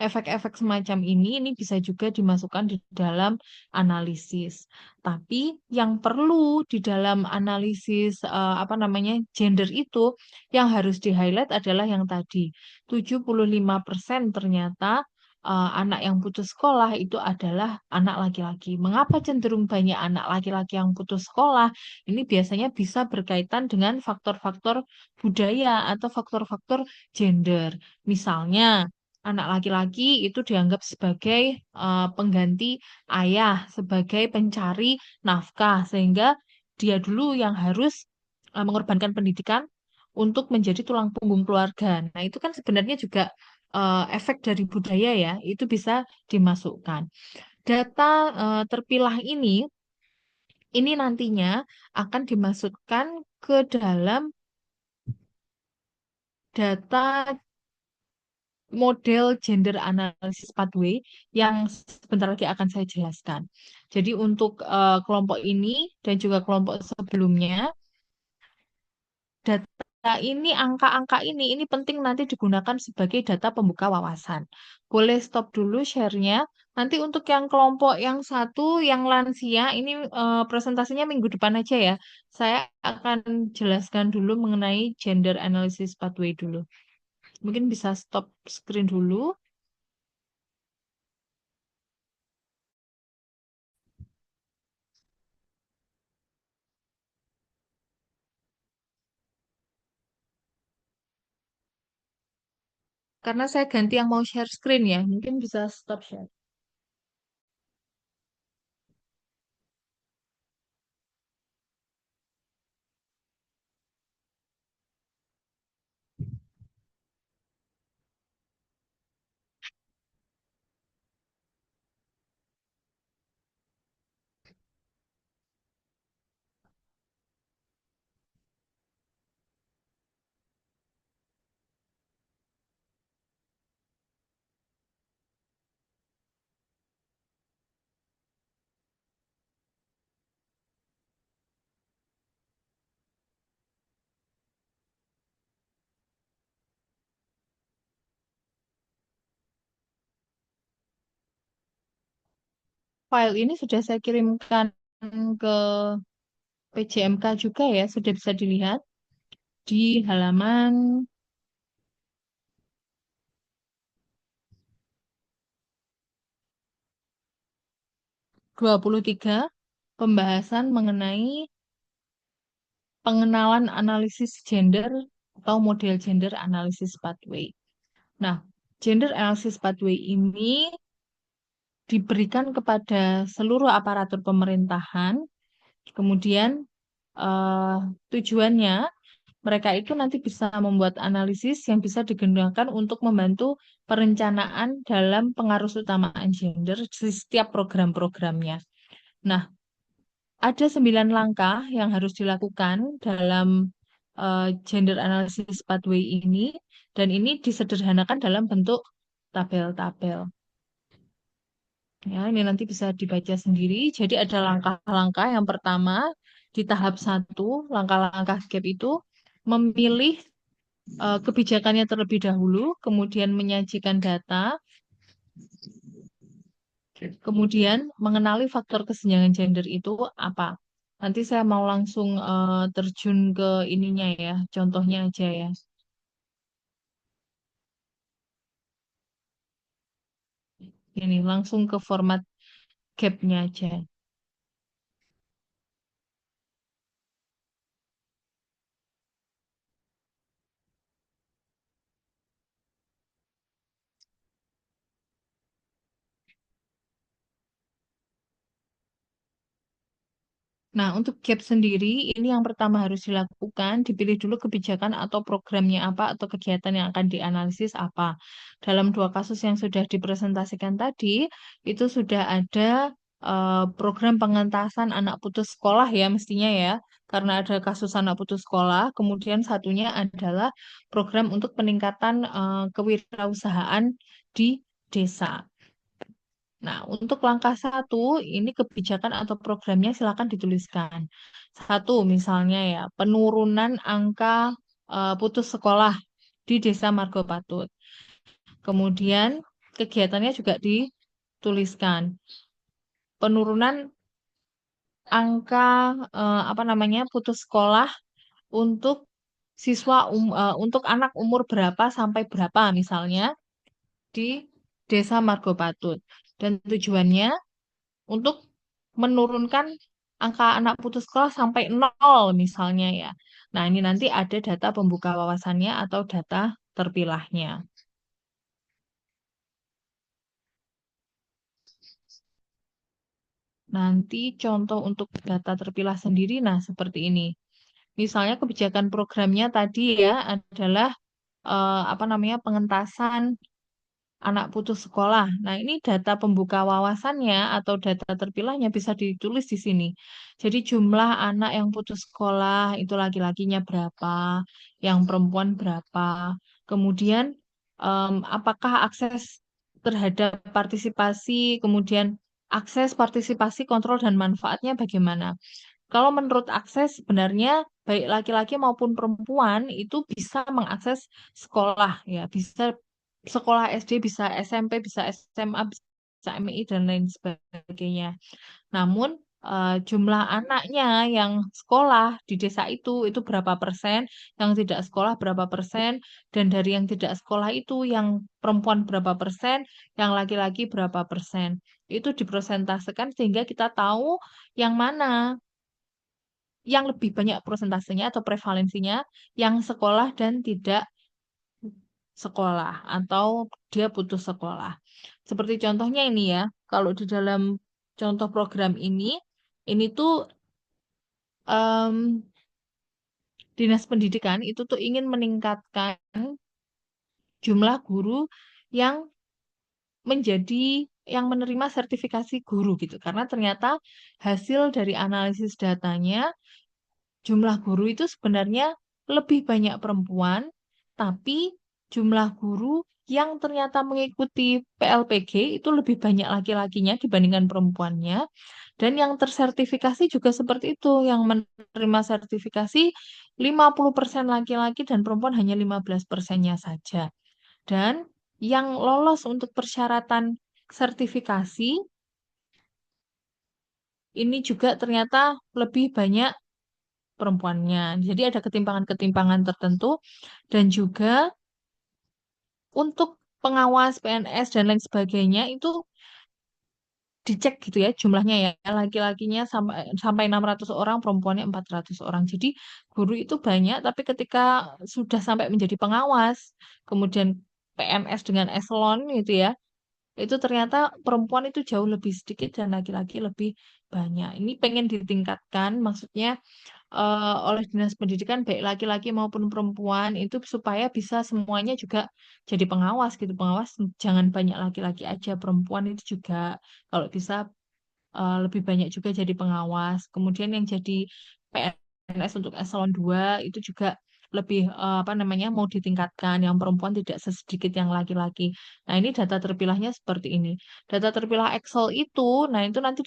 Efek-efek semacam ini bisa juga dimasukkan di dalam analisis. Tapi yang perlu di dalam analisis apa namanya gender itu yang harus di-highlight adalah yang tadi. 75% ternyata anak yang putus sekolah itu adalah anak laki-laki. Mengapa cenderung banyak anak laki-laki yang putus sekolah? Ini biasanya bisa berkaitan dengan faktor-faktor budaya atau faktor-faktor gender. Misalnya, anak laki-laki itu dianggap sebagai pengganti ayah, sebagai pencari nafkah, sehingga dia dulu yang harus mengorbankan pendidikan untuk menjadi tulang punggung keluarga. Nah, itu kan sebenarnya juga efek dari budaya ya, itu bisa dimasukkan. Data terpilah ini nantinya akan dimasukkan ke dalam data model gender analysis pathway yang sebentar lagi akan saya jelaskan. Jadi untuk kelompok ini dan juga kelompok sebelumnya, data ini, angka-angka ini penting nanti digunakan sebagai data pembuka wawasan. Boleh stop dulu share-nya. Nanti untuk yang kelompok yang satu, yang lansia, ini presentasinya minggu depan aja ya. Saya akan jelaskan dulu mengenai gender analysis pathway dulu. Mungkin bisa stop screen dulu. Karena saya ganti yang mau share screen ya, mungkin bisa stop share. file ini sudah saya kirimkan ke PJMK juga ya, sudah bisa dilihat di halaman 23, pembahasan mengenai pengenalan analisis gender atau model gender analysis pathway. Nah, gender analysis pathway ini diberikan kepada seluruh aparatur pemerintahan, kemudian tujuannya mereka itu nanti bisa membuat analisis yang bisa digunakan untuk membantu perencanaan dalam pengaruh utamaan gender di setiap program-programnya. Nah, ada 9 langkah yang harus dilakukan dalam gender analysis pathway ini, dan ini disederhanakan dalam bentuk tabel-tabel. Ya, ini nanti bisa dibaca sendiri. Jadi ada langkah-langkah. Yang pertama, di tahap 1, langkah-langkah GAP itu memilih kebijakannya terlebih dahulu, kemudian menyajikan data, kemudian mengenali faktor kesenjangan gender itu apa. Nanti saya mau langsung terjun ke ininya ya, contohnya aja ya. Ini langsung ke format GAP-nya aja. Nah, untuk GAP sendiri, ini yang pertama harus dilakukan, dipilih dulu kebijakan atau programnya apa, atau kegiatan yang akan dianalisis apa. Dalam 2 kasus yang sudah dipresentasikan tadi, itu sudah ada program pengentasan anak putus sekolah ya, mestinya ya, karena ada kasus anak putus sekolah. Kemudian satunya adalah program untuk peningkatan kewirausahaan di desa. Nah, untuk langkah 1, ini kebijakan atau programnya silakan dituliskan. 1, misalnya ya, penurunan angka putus sekolah di Desa Margopatut. Kemudian kegiatannya juga dituliskan. Penurunan angka apa namanya putus sekolah untuk untuk anak umur berapa sampai berapa misalnya di Desa Margopatut. Dan tujuannya untuk menurunkan angka anak putus sekolah sampai 0 misalnya ya. Nah, ini nanti ada data pembuka wawasannya atau data terpilahnya. Nanti contoh untuk data terpilah sendiri, nah seperti ini. Misalnya kebijakan programnya tadi ya adalah apa namanya pengentasan anak putus sekolah. Nah, ini data pembuka wawasannya atau data terpilahnya bisa ditulis di sini. Jadi jumlah anak yang putus sekolah itu laki-lakinya berapa, yang perempuan berapa. Kemudian apakah akses terhadap partisipasi, kemudian akses partisipasi, kontrol dan manfaatnya bagaimana. Kalau menurut akses sebenarnya baik laki-laki maupun perempuan itu bisa mengakses sekolah ya, bisa sekolah SD, bisa SMP, bisa SMA, bisa MI dan lain sebagainya. Namun jumlah anaknya yang sekolah di desa itu berapa persen, yang tidak sekolah berapa persen, dan dari yang tidak sekolah itu yang perempuan berapa persen, yang laki-laki berapa persen. Itu dipresentasikan sehingga kita tahu yang mana yang lebih banyak prosentasenya atau prevalensinya yang sekolah dan tidak sekolah atau dia putus sekolah. Seperti contohnya ini ya, kalau di dalam contoh program ini tuh em, Dinas Pendidikan itu tuh ingin meningkatkan jumlah guru yang yang menerima sertifikasi guru gitu. Karena ternyata hasil dari analisis datanya jumlah guru itu sebenarnya lebih banyak perempuan, tapi jumlah guru yang ternyata mengikuti PLPG itu lebih banyak laki-lakinya dibandingkan perempuannya. Dan yang tersertifikasi juga seperti itu, yang menerima sertifikasi 50% laki-laki dan perempuan hanya 15%-nya saja. Dan yang lolos untuk persyaratan sertifikasi ini juga ternyata lebih banyak perempuannya. Jadi ada ketimpangan-ketimpangan tertentu dan juga untuk pengawas PNS dan lain sebagainya itu dicek gitu ya jumlahnya ya, laki-lakinya sampai sampai 600 orang, perempuannya 400 orang. Jadi guru itu banyak, tapi ketika sudah sampai menjadi pengawas, kemudian PNS dengan eselon gitu ya, itu ternyata perempuan itu jauh lebih sedikit dan laki-laki lebih banyak. Ini pengen ditingkatkan, maksudnya oleh Dinas Pendidikan baik laki-laki maupun perempuan itu supaya bisa semuanya juga jadi pengawas gitu. Pengawas jangan banyak laki-laki aja, perempuan itu juga kalau bisa lebih banyak juga jadi pengawas. Kemudian yang jadi PNS untuk eselon 2 itu juga lebih apa namanya mau ditingkatkan, yang perempuan tidak sesedikit yang laki-laki. Nah, ini data terpilahnya seperti ini. Data terpilah Excel itu, nah itu nanti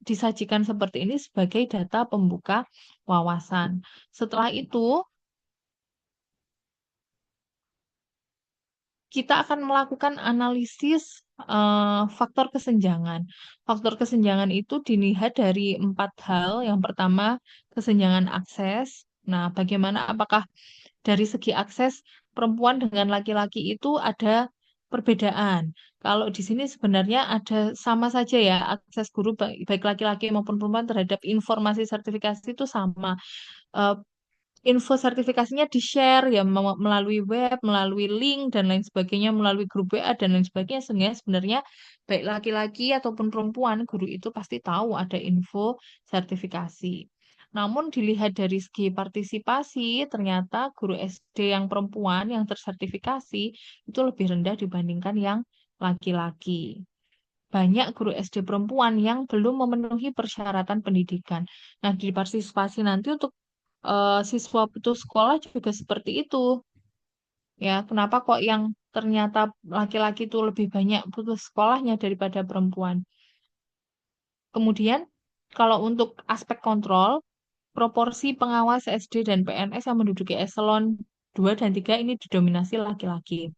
disajikan seperti ini sebagai data pembuka wawasan. Setelah itu, kita akan melakukan analisis faktor kesenjangan. Faktor kesenjangan itu dilihat dari 4 hal. Yang pertama, kesenjangan akses. Nah, bagaimana apakah dari segi akses perempuan dengan laki-laki itu ada perbedaan. Kalau di sini sebenarnya ada sama saja ya, akses guru baik laki-laki maupun perempuan terhadap informasi sertifikasi itu sama. Eh, Info sertifikasinya di-share ya melalui web, melalui link dan lain sebagainya, melalui grup WA dan lain sebagainya. Sehingga sebenarnya baik laki-laki ataupun perempuan, guru itu pasti tahu ada info sertifikasi. Namun dilihat dari segi partisipasi, ternyata guru SD yang perempuan yang tersertifikasi itu lebih rendah dibandingkan yang laki-laki. Banyak guru SD perempuan yang belum memenuhi persyaratan pendidikan. Nah, di partisipasi nanti untuk siswa putus sekolah juga seperti itu. Ya, kenapa kok yang ternyata laki-laki itu lebih banyak putus sekolahnya daripada perempuan? Kemudian, kalau untuk aspek kontrol, proporsi pengawas SD dan PNS yang menduduki eselon 2 dan 3 ini didominasi laki-laki.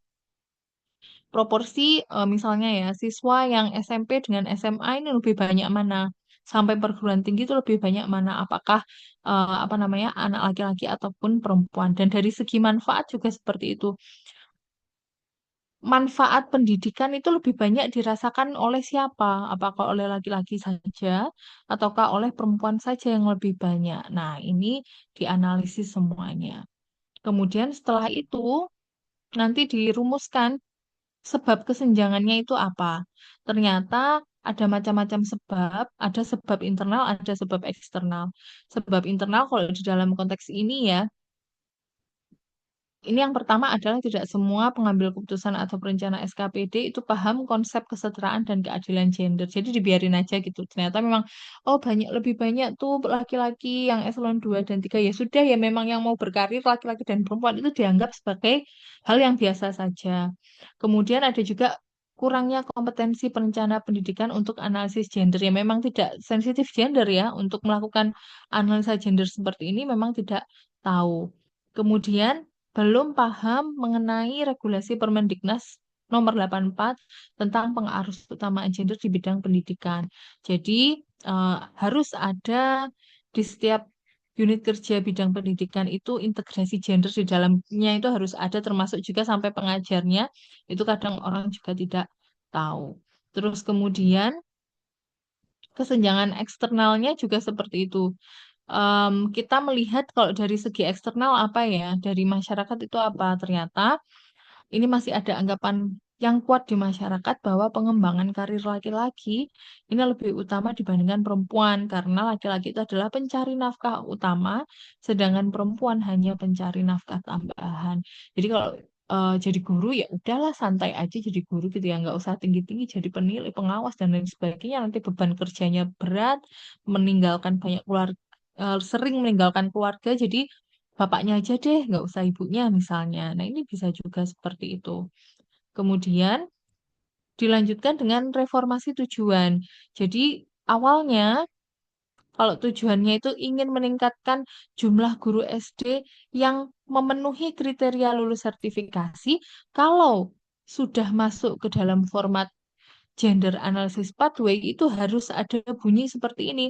Proporsi misalnya ya, siswa yang SMP dengan SMA ini lebih banyak mana? Sampai perguruan tinggi itu lebih banyak mana? Apakah apa namanya anak laki-laki ataupun perempuan? Dan dari segi manfaat juga seperti itu. Manfaat pendidikan itu lebih banyak dirasakan oleh siapa? Apakah oleh laki-laki saja ataukah oleh perempuan saja yang lebih banyak? Nah, ini dianalisis semuanya. Kemudian setelah itu nanti dirumuskan sebab kesenjangannya itu apa? Ternyata ada macam-macam sebab, ada sebab internal, ada sebab eksternal. Sebab internal kalau di dalam konteks ini ya, ini yang pertama adalah tidak semua pengambil keputusan atau perencana SKPD itu paham konsep kesetaraan dan keadilan gender. Jadi dibiarin aja gitu. Ternyata memang, oh banyak lebih banyak tuh laki-laki yang eselon 2 dan 3. Ya sudah ya memang yang mau berkarir laki-laki dan perempuan itu dianggap sebagai hal yang biasa saja. Kemudian ada juga kurangnya kompetensi perencana pendidikan untuk analisis gender. Ya memang tidak sensitif gender ya untuk melakukan analisa gender seperti ini memang tidak tahu. Kemudian belum paham mengenai regulasi Permendiknas nomor 84 tentang pengarus utamaan gender di bidang pendidikan. Jadi harus ada di setiap unit kerja bidang pendidikan itu integrasi gender di dalamnya itu harus ada termasuk juga sampai pengajarnya itu kadang orang juga tidak tahu. Terus kemudian kesenjangan eksternalnya juga seperti itu. Kita melihat kalau dari segi eksternal apa ya, dari masyarakat itu apa? Ternyata ini masih ada anggapan yang kuat di masyarakat bahwa pengembangan karir laki-laki ini lebih utama dibandingkan perempuan karena laki-laki itu adalah pencari nafkah utama, sedangkan perempuan hanya pencari nafkah tambahan. Jadi kalau jadi guru ya udahlah santai aja jadi guru gitu ya, nggak usah tinggi-tinggi jadi penilai, pengawas dan lain sebagainya. Nanti beban kerjanya berat, meninggalkan banyak keluarga, sering meninggalkan keluarga. Jadi bapaknya aja deh, nggak usah ibunya misalnya. Nah, ini bisa juga seperti itu. Kemudian dilanjutkan dengan reformasi tujuan. Jadi awalnya kalau tujuannya itu ingin meningkatkan jumlah guru SD yang memenuhi kriteria lulus sertifikasi, kalau sudah masuk ke dalam format gender analysis pathway itu harus ada bunyi seperti ini.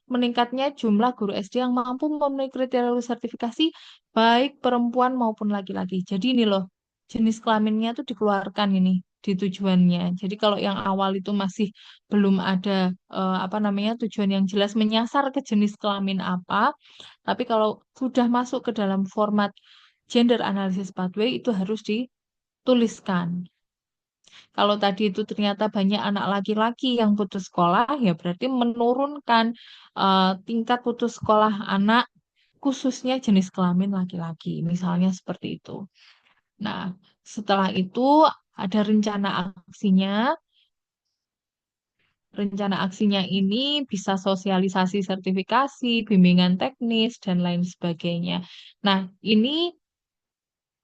Meningkatnya jumlah guru SD yang mampu memenuhi kriteria lulus sertifikasi baik perempuan maupun laki-laki. Jadi ini loh, jenis kelaminnya tuh dikeluarkan ini di tujuannya. Jadi kalau yang awal itu masih belum ada apa namanya tujuan yang jelas menyasar ke jenis kelamin apa, tapi kalau sudah masuk ke dalam format gender analysis pathway itu harus dituliskan. Kalau tadi itu ternyata banyak anak laki-laki yang putus sekolah, ya berarti menurunkan tingkat putus sekolah anak khususnya jenis kelamin laki-laki. Misalnya seperti itu. Nah, setelah itu ada rencana aksinya. Rencana aksinya ini bisa sosialisasi sertifikasi, bimbingan teknis, dan lain sebagainya. Nah, ini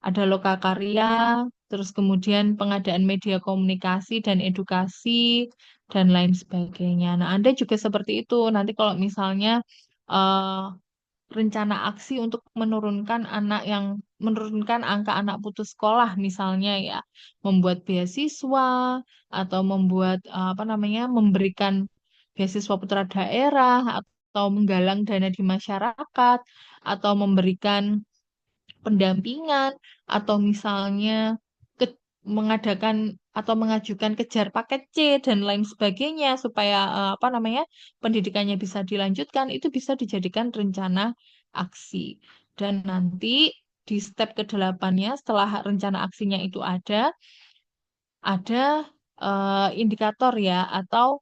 ada lokakarya, terus kemudian pengadaan media komunikasi dan edukasi, dan lain sebagainya. Nah, Anda juga seperti itu. Nanti kalau misalnya eh, rencana aksi untuk menurunkan angka anak putus sekolah, misalnya ya, membuat beasiswa atau membuat apa namanya, memberikan beasiswa putra daerah atau menggalang dana di masyarakat atau memberikan pendampingan atau misalnya mengadakan atau mengajukan kejar paket C dan lain sebagainya supaya apa namanya pendidikannya bisa dilanjutkan itu bisa dijadikan rencana aksi dan nanti di step ke-8-nya setelah rencana aksinya itu ada indikator ya atau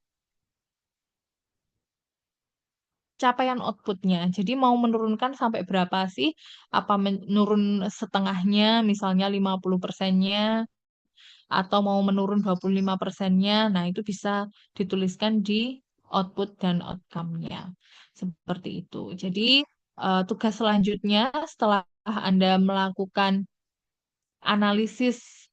capaian outputnya. Jadi mau menurunkan sampai berapa sih? Apa menurun setengahnya, misalnya 50%-nya, atau mau menurun 25%-nya. Nah, itu bisa dituliskan di output dan outcome-nya. Seperti itu. Jadi, tugas selanjutnya setelah Anda melakukan analisis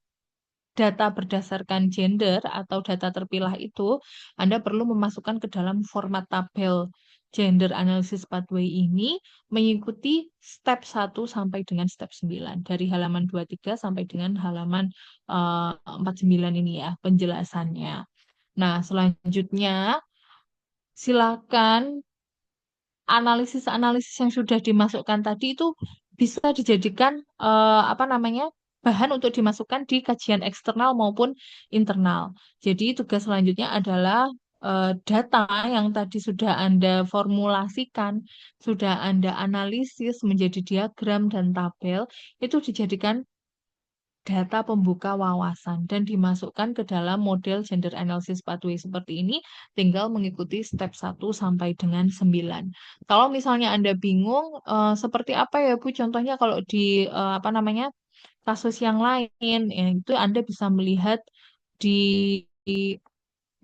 data berdasarkan gender atau data terpilah itu, Anda perlu memasukkan ke dalam format tabel gender analysis pathway ini mengikuti step 1 sampai dengan step 9 dari halaman 23 sampai dengan halaman 49 ini ya penjelasannya. Nah, selanjutnya silakan analisis-analisis yang sudah dimasukkan tadi itu bisa dijadikan apa namanya bahan untuk dimasukkan di kajian eksternal maupun internal. Jadi tugas selanjutnya adalah data yang tadi sudah Anda formulasikan, sudah Anda analisis menjadi diagram dan tabel, itu dijadikan data pembuka wawasan dan dimasukkan ke dalam model gender analysis pathway seperti ini, tinggal mengikuti step 1 sampai dengan 9. Kalau misalnya Anda bingung, seperti apa ya Bu contohnya kalau di apa namanya kasus yang lain, ya, itu Anda bisa melihat di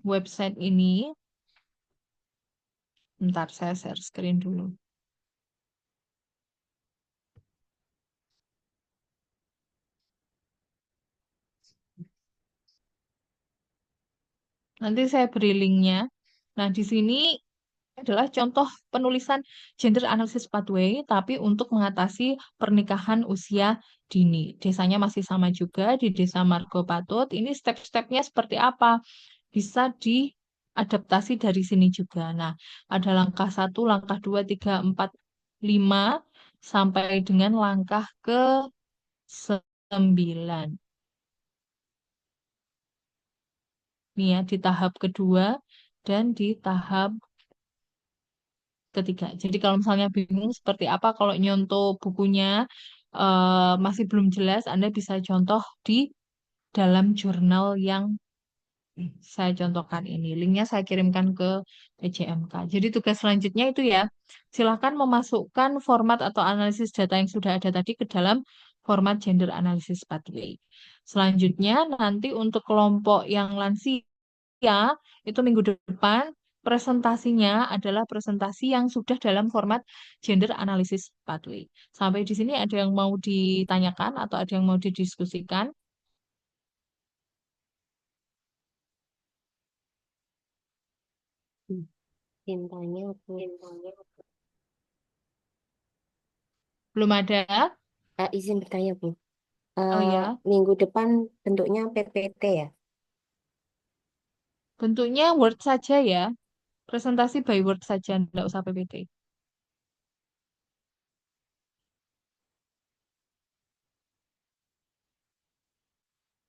website ini. Bentar, saya share screen dulu. Nanti saya beri linknya. Nah, di sini adalah contoh penulisan gender analysis pathway, tapi untuk mengatasi pernikahan usia dini. Desanya masih sama juga di Desa Margo Patut. Ini step-stepnya seperti apa? Bisa diadaptasi dari sini juga. Nah, ada langkah 1, langkah 2, 3, 4, 5, sampai dengan langkah ke 9. Nih ya, di tahap kedua dan di tahap ketiga. Jadi kalau misalnya bingung seperti apa kalau nyontoh bukunya masih belum jelas, Anda bisa contoh di dalam jurnal yang saya contohkan ini. Linknya saya kirimkan ke PJMK. Jadi tugas selanjutnya itu ya, silakan memasukkan format atau analisis data yang sudah ada tadi ke dalam format gender analysis pathway. Selanjutnya nanti untuk kelompok yang lansia itu minggu depan presentasinya adalah presentasi yang sudah dalam format gender analysis pathway. Sampai di sini ada yang mau ditanyakan atau ada yang mau didiskusikan? Tintanya Bu. Belum ada? Izin bertanya Bu. Oh ya. Minggu depan bentuknya PPT ya? Bentuknya Word saja ya. Presentasi by Word saja, enggak usah PPT.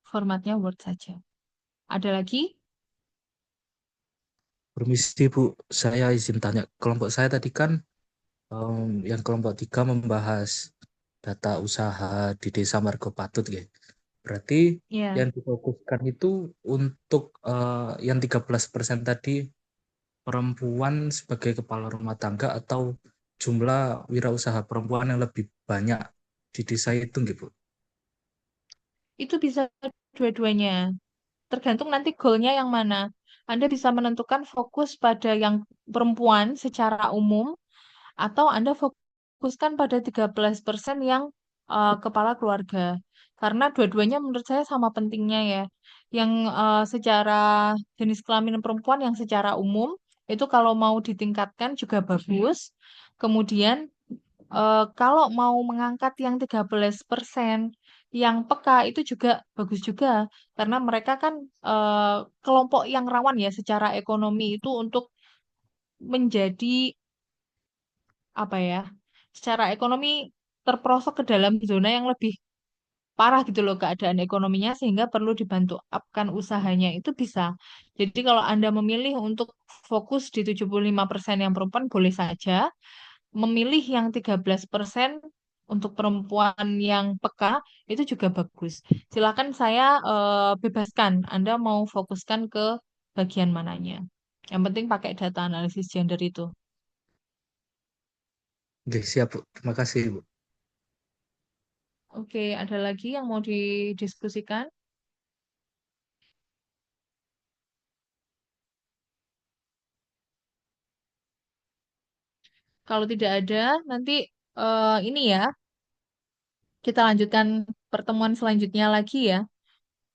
Formatnya Word saja. Ada lagi? Permisi Bu, saya izin tanya. Kelompok saya tadi kan yang kelompok 3 membahas data usaha di Desa Margo Patut ya. Berarti Ya. yang difokuskan itu untuk yang 13% tadi perempuan sebagai kepala rumah tangga atau jumlah wirausaha perempuan yang lebih banyak di desa itu gitu. Itu bisa dua-duanya. Tergantung nanti goalnya yang mana. Anda bisa menentukan fokus pada yang perempuan secara umum, atau Anda fokuskan pada 13% yang kepala keluarga. Karena dua-duanya menurut saya sama pentingnya ya. Yang secara jenis kelamin perempuan yang secara umum, itu kalau mau ditingkatkan juga bagus. Kemudian kalau mau mengangkat yang 13% yang peka itu juga bagus juga karena mereka kan kelompok yang rawan ya secara ekonomi itu untuk menjadi apa ya? Secara ekonomi terperosok ke dalam zona yang lebih parah gitu loh keadaan ekonominya sehingga perlu dibantu upkan usahanya itu bisa. Jadi kalau Anda memilih untuk fokus di 75% yang perempuan boleh saja memilih yang 13% untuk perempuan yang peka itu juga bagus. Silakan saya bebaskan Anda mau fokuskan ke bagian mananya. Yang penting pakai data analisis gender itu. Oke, siap Bu. Terima kasih Bu. Oke, ada lagi yang mau didiskusikan? Kalau tidak ada, nanti ini ya, kita lanjutkan pertemuan selanjutnya lagi ya.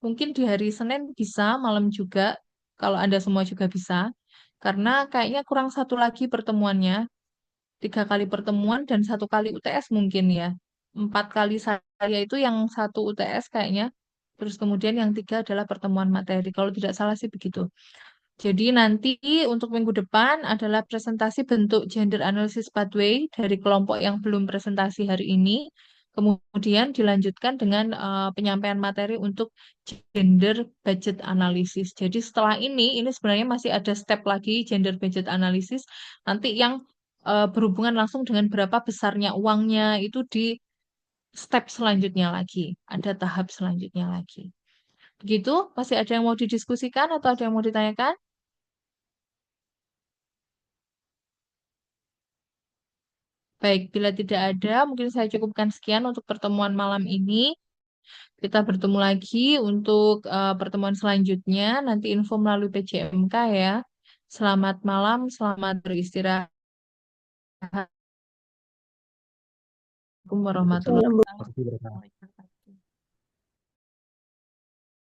Mungkin di hari Senin bisa, malam juga, kalau Anda semua juga bisa. Karena kayaknya kurang satu lagi pertemuannya, 3 kali pertemuan dan 1 kali UTS mungkin ya. 4 kali saya itu yang 1 UTS kayaknya. Terus kemudian yang 3 adalah pertemuan materi. Kalau tidak salah sih begitu. Jadi nanti untuk minggu depan adalah presentasi bentuk gender analysis pathway dari kelompok yang belum presentasi hari ini. Kemudian dilanjutkan dengan penyampaian materi untuk gender budget analysis. Jadi setelah ini sebenarnya masih ada step lagi gender budget analysis. Nanti yang berhubungan langsung dengan berapa besarnya uangnya itu di step selanjutnya lagi. Ada tahap selanjutnya lagi. Begitu, masih ada yang mau didiskusikan atau ada yang mau ditanyakan? Baik, bila tidak ada, mungkin saya cukupkan sekian untuk pertemuan malam ini. Kita bertemu lagi untuk pertemuan selanjutnya. Nanti info melalui PJMK ya. Selamat malam, selamat beristirahat. Assalamualaikum warahmatullahi Salam Bu. wabarakatuh. Terima kasih.